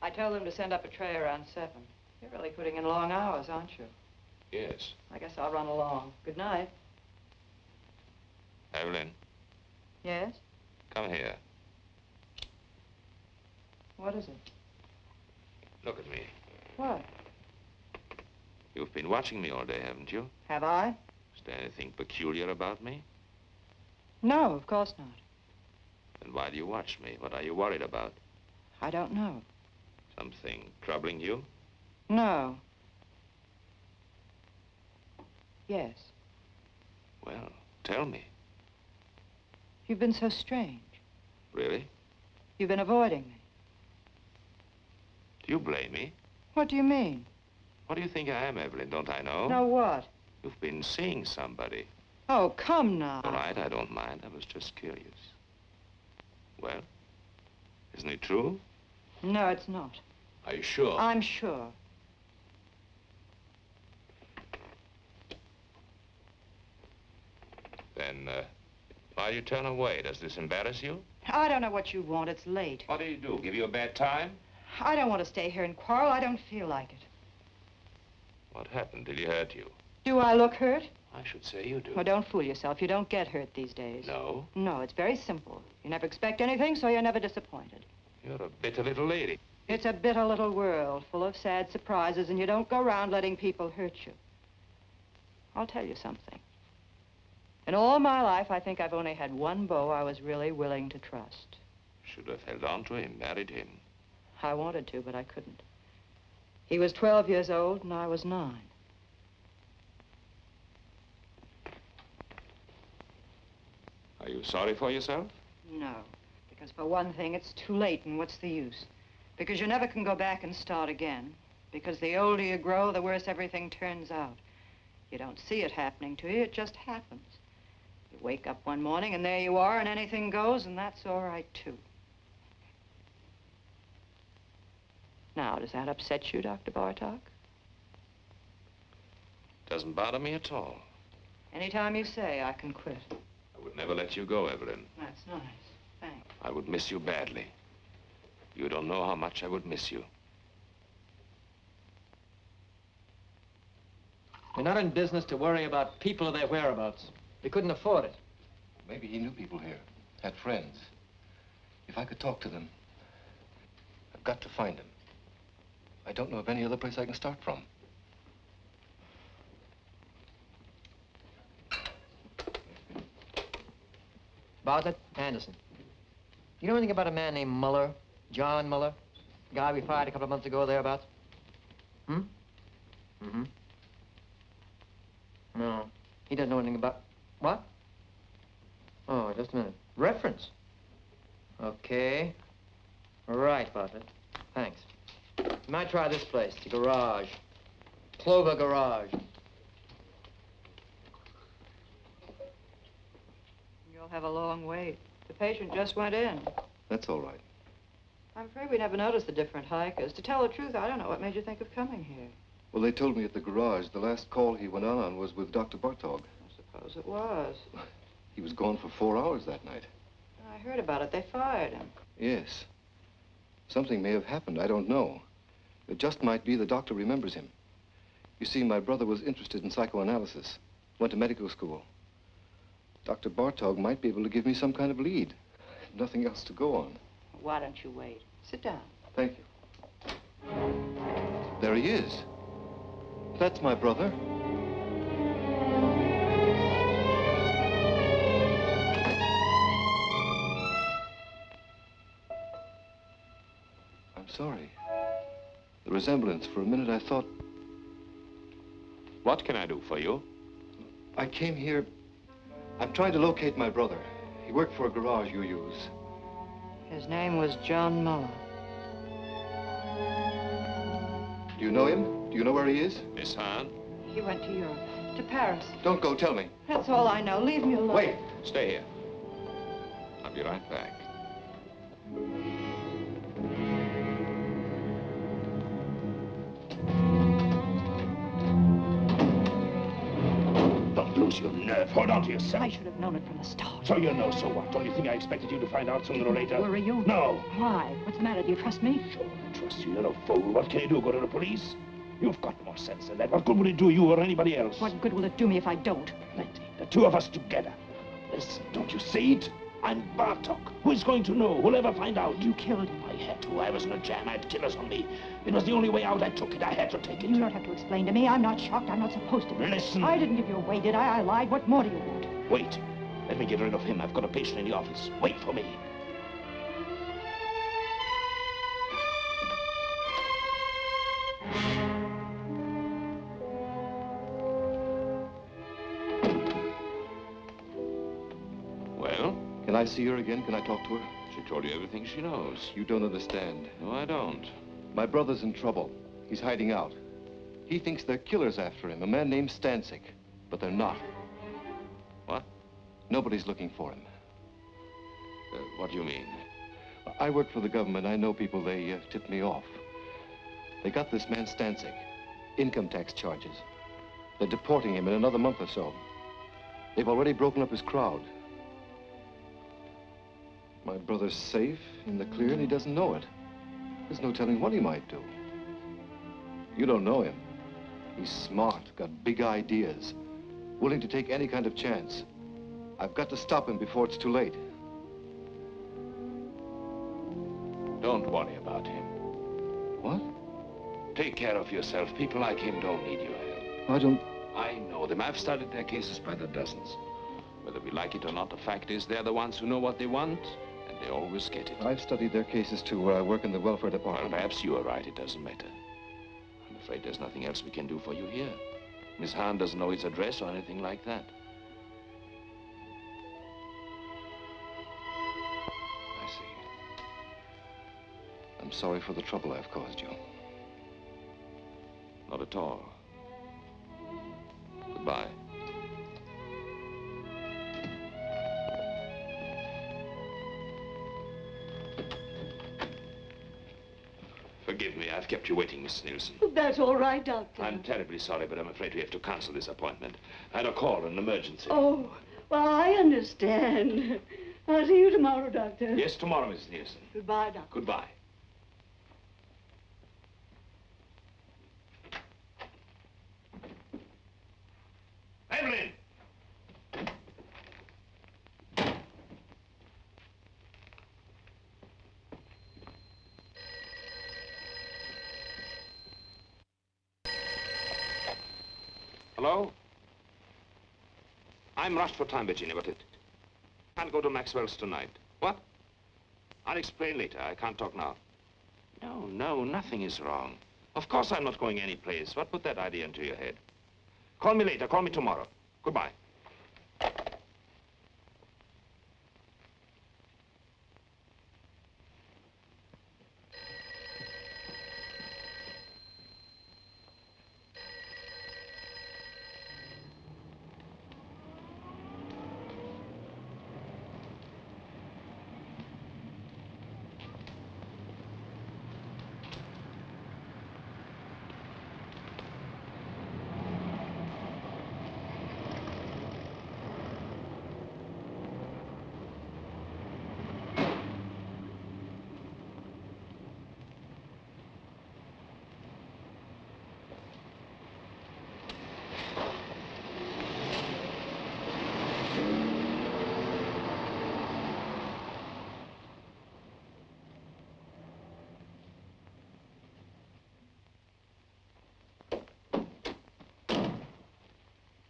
I told them to send up a tray around 7. You're really putting in long hours, aren't you? Yes. I guess I'll run along. Good night. Evelyn, Yes? come here. What is it? Look at me. What? You've been watching me all day, haven't you? Have I? Is there anything peculiar about me? No, of course not. Then why do you watch me? What are you worried about? I don't know. Something troubling you? No. Yes. Well, tell me. You've been so strange. Really? You've been avoiding me. Do you blame me? What do you mean? What do you think I am, Evelyn? Don't I know? No what? You've been seeing somebody. Oh, come now. All right, I don't mind. I was just curious. Well, isn't it true? No, it's not. Are you sure? I'm sure. Then, why do you turn away? Does this embarrass you? I don't know what you want. It's late. What do you do? Give you a bad time? I don't want to stay here and quarrel. I don't feel like it. What happened? Did he hurt you? Do I look hurt? I should say you do. Oh, don't fool yourself. You don't get hurt these days. No? No, it's very simple. You never expect anything, so you're never disappointed. You're a bitter little lady. It's a bitter little world full of sad surprises, and you don't go around letting people hurt you. I'll tell you something. In all my life, I think I've only had one beau I was really willing to trust. Should have held on to him, married him. I wanted to, but I couldn't. He was 12 years old, and I was 9. Are you sorry for yourself? No, because for one thing, it's too late, and what's the use? Because you never can go back and start again. Because the older you grow, the worse everything turns out. You don't see it happening to you, it just happens. You wake up one morning, and there you are, and anything goes, and that's all right, too. Now, does that upset you, Dr. Bartok? Doesn't bother me at all. Anytime you say, I can quit. I would never let you go, Evelyn. That's nice. Thanks. I would miss you badly. You don't know how much I would miss you. We're not in business to worry about people or their whereabouts. We couldn't afford it. Maybe he knew people here, had friends. If I could talk to them, I've got to find him. I don't know of any other place I can start from. Bartlett, Anderson. You know anything about a man named Muller? John Muller? The guy we fired a couple of months ago thereabouts? Hmm? Mm-hmm. No, he doesn't know anything about... What? Oh, just a minute. Reference? Okay. Right, Bartlett. Thanks. You might try this place, the garage. Clover Garage. You'll have a long wait. The patient just went in. That's all right. I'm afraid we never noticed the different hikers. To tell the truth, I don't know what made you think of coming here. Well, they told me at the garage the last call he went on was with Dr. Bartog. I suppose it was. He was gone for 4 hours that night. I heard about it. They fired him. Yes. Something may have happened. I don't know. It just might be the doctor remembers him. You see, my brother was interested in psychoanalysis. Went to medical school. Dr. Bartog might be able to give me some kind of lead. Nothing else to go on. Why don't you wait? Sit down. Thank you. There he is. That's my brother. I'm sorry. The resemblance, for a minute I thought... What can I do for you? I came here... I'm trying to locate my brother. He worked for a garage you use. His name was John Muller. Do you know him? Do you know where he is? Miss Hahn? He went to Europe, to Paris. Don't go, tell me. That's all I know. Leave me alone. Wait. Stay here. I'll be right back. Don't lose your nerve. Hold on to yourself. I should have known it from the start. So you know, so what? Don't you think I expected you to find out sooner or later? Worry you? No. Why? What's the matter? Do you trust me? Sure, I trust you. You're no fool. What can you do? Go to the police? You've got more sense than that. What good will it do you or anybody else? What good will it do me if I don't? Plenty. The two of us together. Listen, don't you see it? I'm Bartok. Who is going to know? Who'll ever find out? You killed him. I had to. I was in a jam. I had killers on me. It was the only way out. I took it. I had to take it. You don't have to explain to me. I'm not shocked. I'm not supposed to be. Listen. I didn't give you away, did I? I lied. What more do you want? Wait. Let me get rid of him. I've got a patient in the office. Wait for me. Well? Can I see her again? Can I talk to her? She told you everything she knows. You don't understand. No, I don't. My brother's in trouble. He's hiding out. He thinks they're killers after him, a man named Stancic. But they're not. What? Nobody's looking for him. What do you mean? I work for the government. I know people. They tipped me off. They got this man Stancic. Income tax charges. They're deporting him in another month or so. They've already broken up his crowd. My brother's safe, in the clear, and he doesn't know it. There's no telling what he might do. You don't know him. He's smart, got big ideas, willing to take any kind of chance. I've got to stop him before it's too late. Don't worry about him. What? Take care of yourself. People like him don't need your help. I don't... I know them. I've studied their cases by the dozens. Whether we like it or not, the fact is they're the ones who know what they want, and they always get it. I've studied their cases, too, where I work in the welfare Well, department. perhaps you are right. It doesn't matter. I'm afraid there's nothing else we can do for you here. Miss Hahn doesn't know his address or anything like that. I see. I'm sorry for the trouble I've caused you. Not at all. Goodbye. Forgive me, I've kept you waiting, Miss Nielsen. That's all right, Doctor. I'm terribly sorry, but I'm afraid we have to cancel this appointment. I had a call, an emergency. Oh, well, I understand. I'll see you tomorrow, Doctor. Yes, tomorrow, Miss Nielsen. Goodbye, Doctor. Goodbye. Evelyn! Hello? I'm rushed for time, Virginia, but it can't go to Maxwell's tonight. What? I'll explain later. I can't talk now. No, no, nothing is wrong. Of course I'm not going anyplace. What put that idea into your head? Call me later. Call me tomorrow. Goodbye.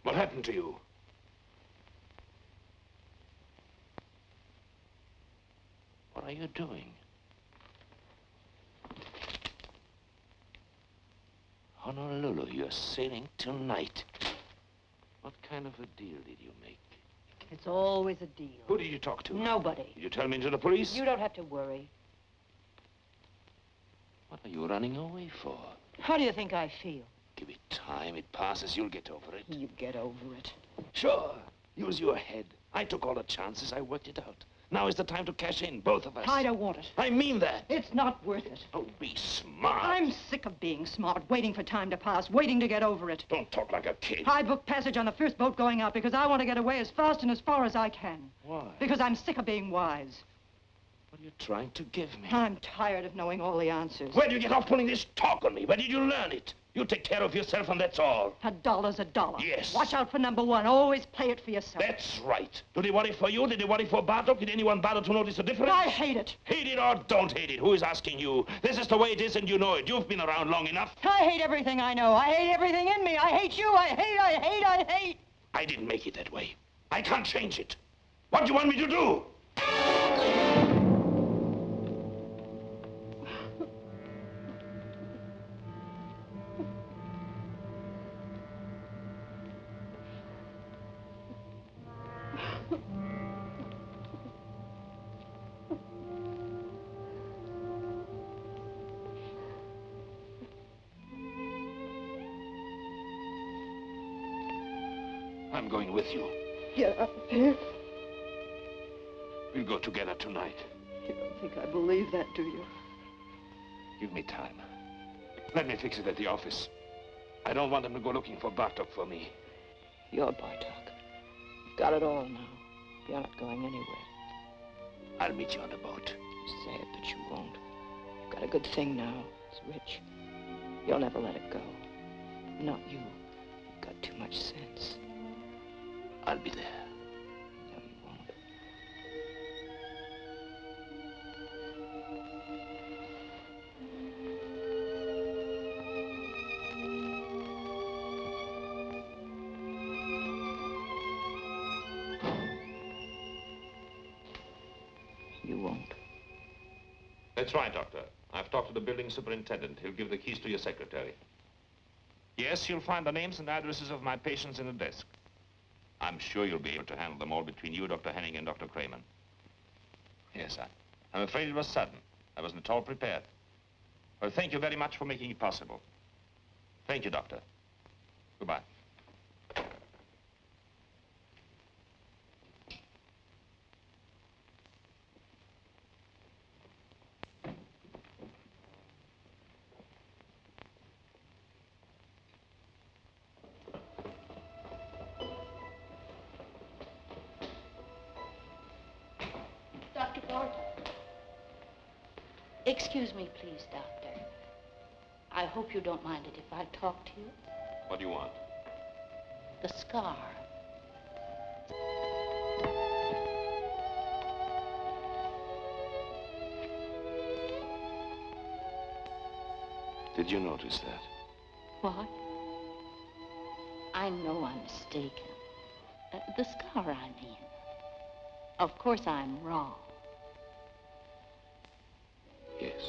What happened to you? What are you doing? Honolulu, you're sailing tonight. What kind of a deal did you make? It's always a deal. Who did you talk to? Nobody. Did you tell me to the police? You don't have to worry. What are you running away for? How do you think I feel? Give it time. It passes. You'll get over it. You get over it. Sure. Use your head. I took all the chances. I worked it out. Now is the time to cash in, both of us. I don't want it. I mean that. It's not worth it. Oh, be smart. I'm sick of being smart, waiting for time to pass, waiting to get over it. Don't talk like a kid. I booked passage on the first boat going out because I want to get away as fast and as far as I can. Why? Because I'm sick of being wise. What are you trying to give me? I'm tired of knowing all the answers. Where did you get off pulling this talk on me? Where did you learn it? You take care of yourself and that's all. $1 a dollar. Yes. Watch out for number one. Always play it for yourself. That's right. Do they worry for you? Did they worry for Bartok? Did anyone bother to notice the difference? I hate it. Hate it or don't hate it. Who is asking you? This is the way it is and you know it. You've been around long enough. I hate everything I know. I hate everything in me. I hate you. I hate. I didn't make it that way. I can't change it. What do you want me to do? I'm going with you. Get up here. We'll go together tonight. You don't think I believe that, do you? Give me time. Let me fix it at the office. I don't want them to go looking for Bartok for me. You're Bartok. You've got it all now. You're not going anywhere. I'll meet you on the boat. You say it, but you won't. You've got a good thing now. It's rich. You'll never let it go. Not you. You've got too much sense. I'll be there. No, you won't. You won't. That's right, Doctor. I've talked to the building superintendent. He'll give the keys to your secretary. Yes, you'll find the names and addresses of my patients in the desk. I'm sure you'll be able to handle them all between you, Dr. Henning, and Dr. Kramer. Yes, I'm afraid it was sudden. I wasn't at all prepared. Well, thank you very much for making it possible. Thank you, Doctor. Goodbye. Dr. Bartok. Excuse me, please, Doctor. I hope you don't mind it if I talk to you. What do you want? The scar. Did you notice that? What? I know I'm mistaken. The scar, I mean. Of course I'm wrong. Yes.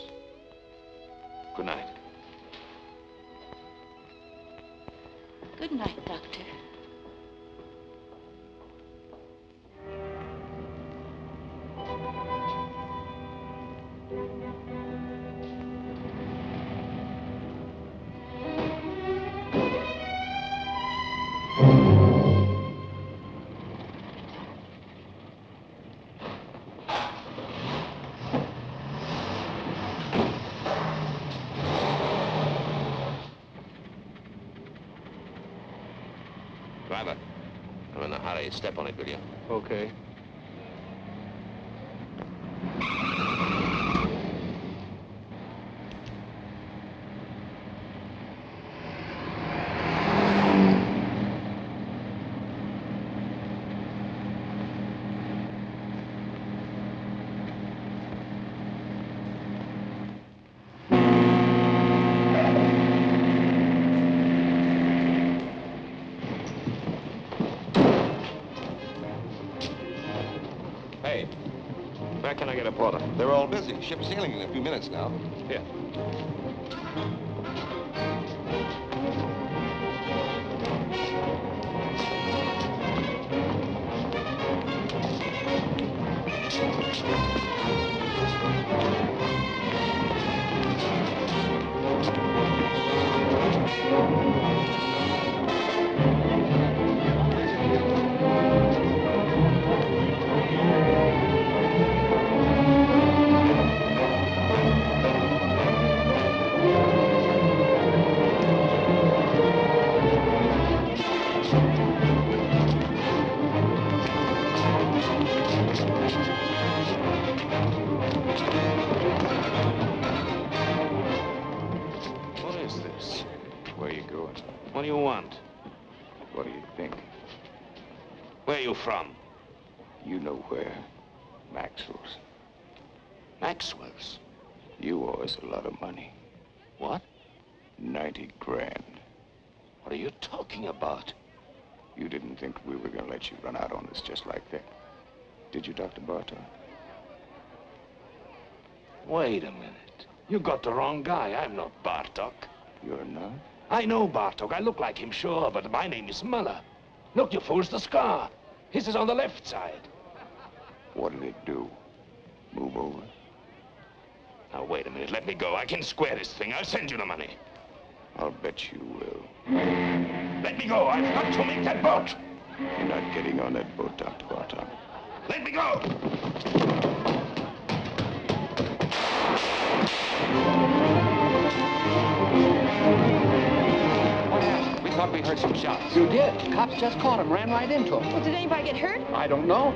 Good night. Good night, Doctor. Driver, I'm in a hurry. Step on it, will you? Okay. Hey, where can I get a porter? They're all busy. Ship's sailing in a few minutes now. Here. What is this? Where you going? What do you want? What do you think? Where are you from? You know where. Maxwell's. Maxwell's? You owe us a lot of money. What? 90 grand. What are you talking about? You didn't think we were gonna let you run out on us just like that. Did you, Dr. Bartok? Wait a minute. You got the wrong guy. I'm not Bartok. You're not? I know Bartok. I look like him, sure, but my name is Muller. Look, you fools, the scar. His is on the left side. What'll it do? Move over? Now, wait a minute. Let me go. I can square this thing. I'll send you the money. I'll bet you will. Let me go. I've got to make that boat. You're not getting on that boat, Dr. Bartok. Let me go. What happened? We thought we heard some shots. You did. Cops just caught him, ran right into him. Well, did anybody get hurt? I don't know.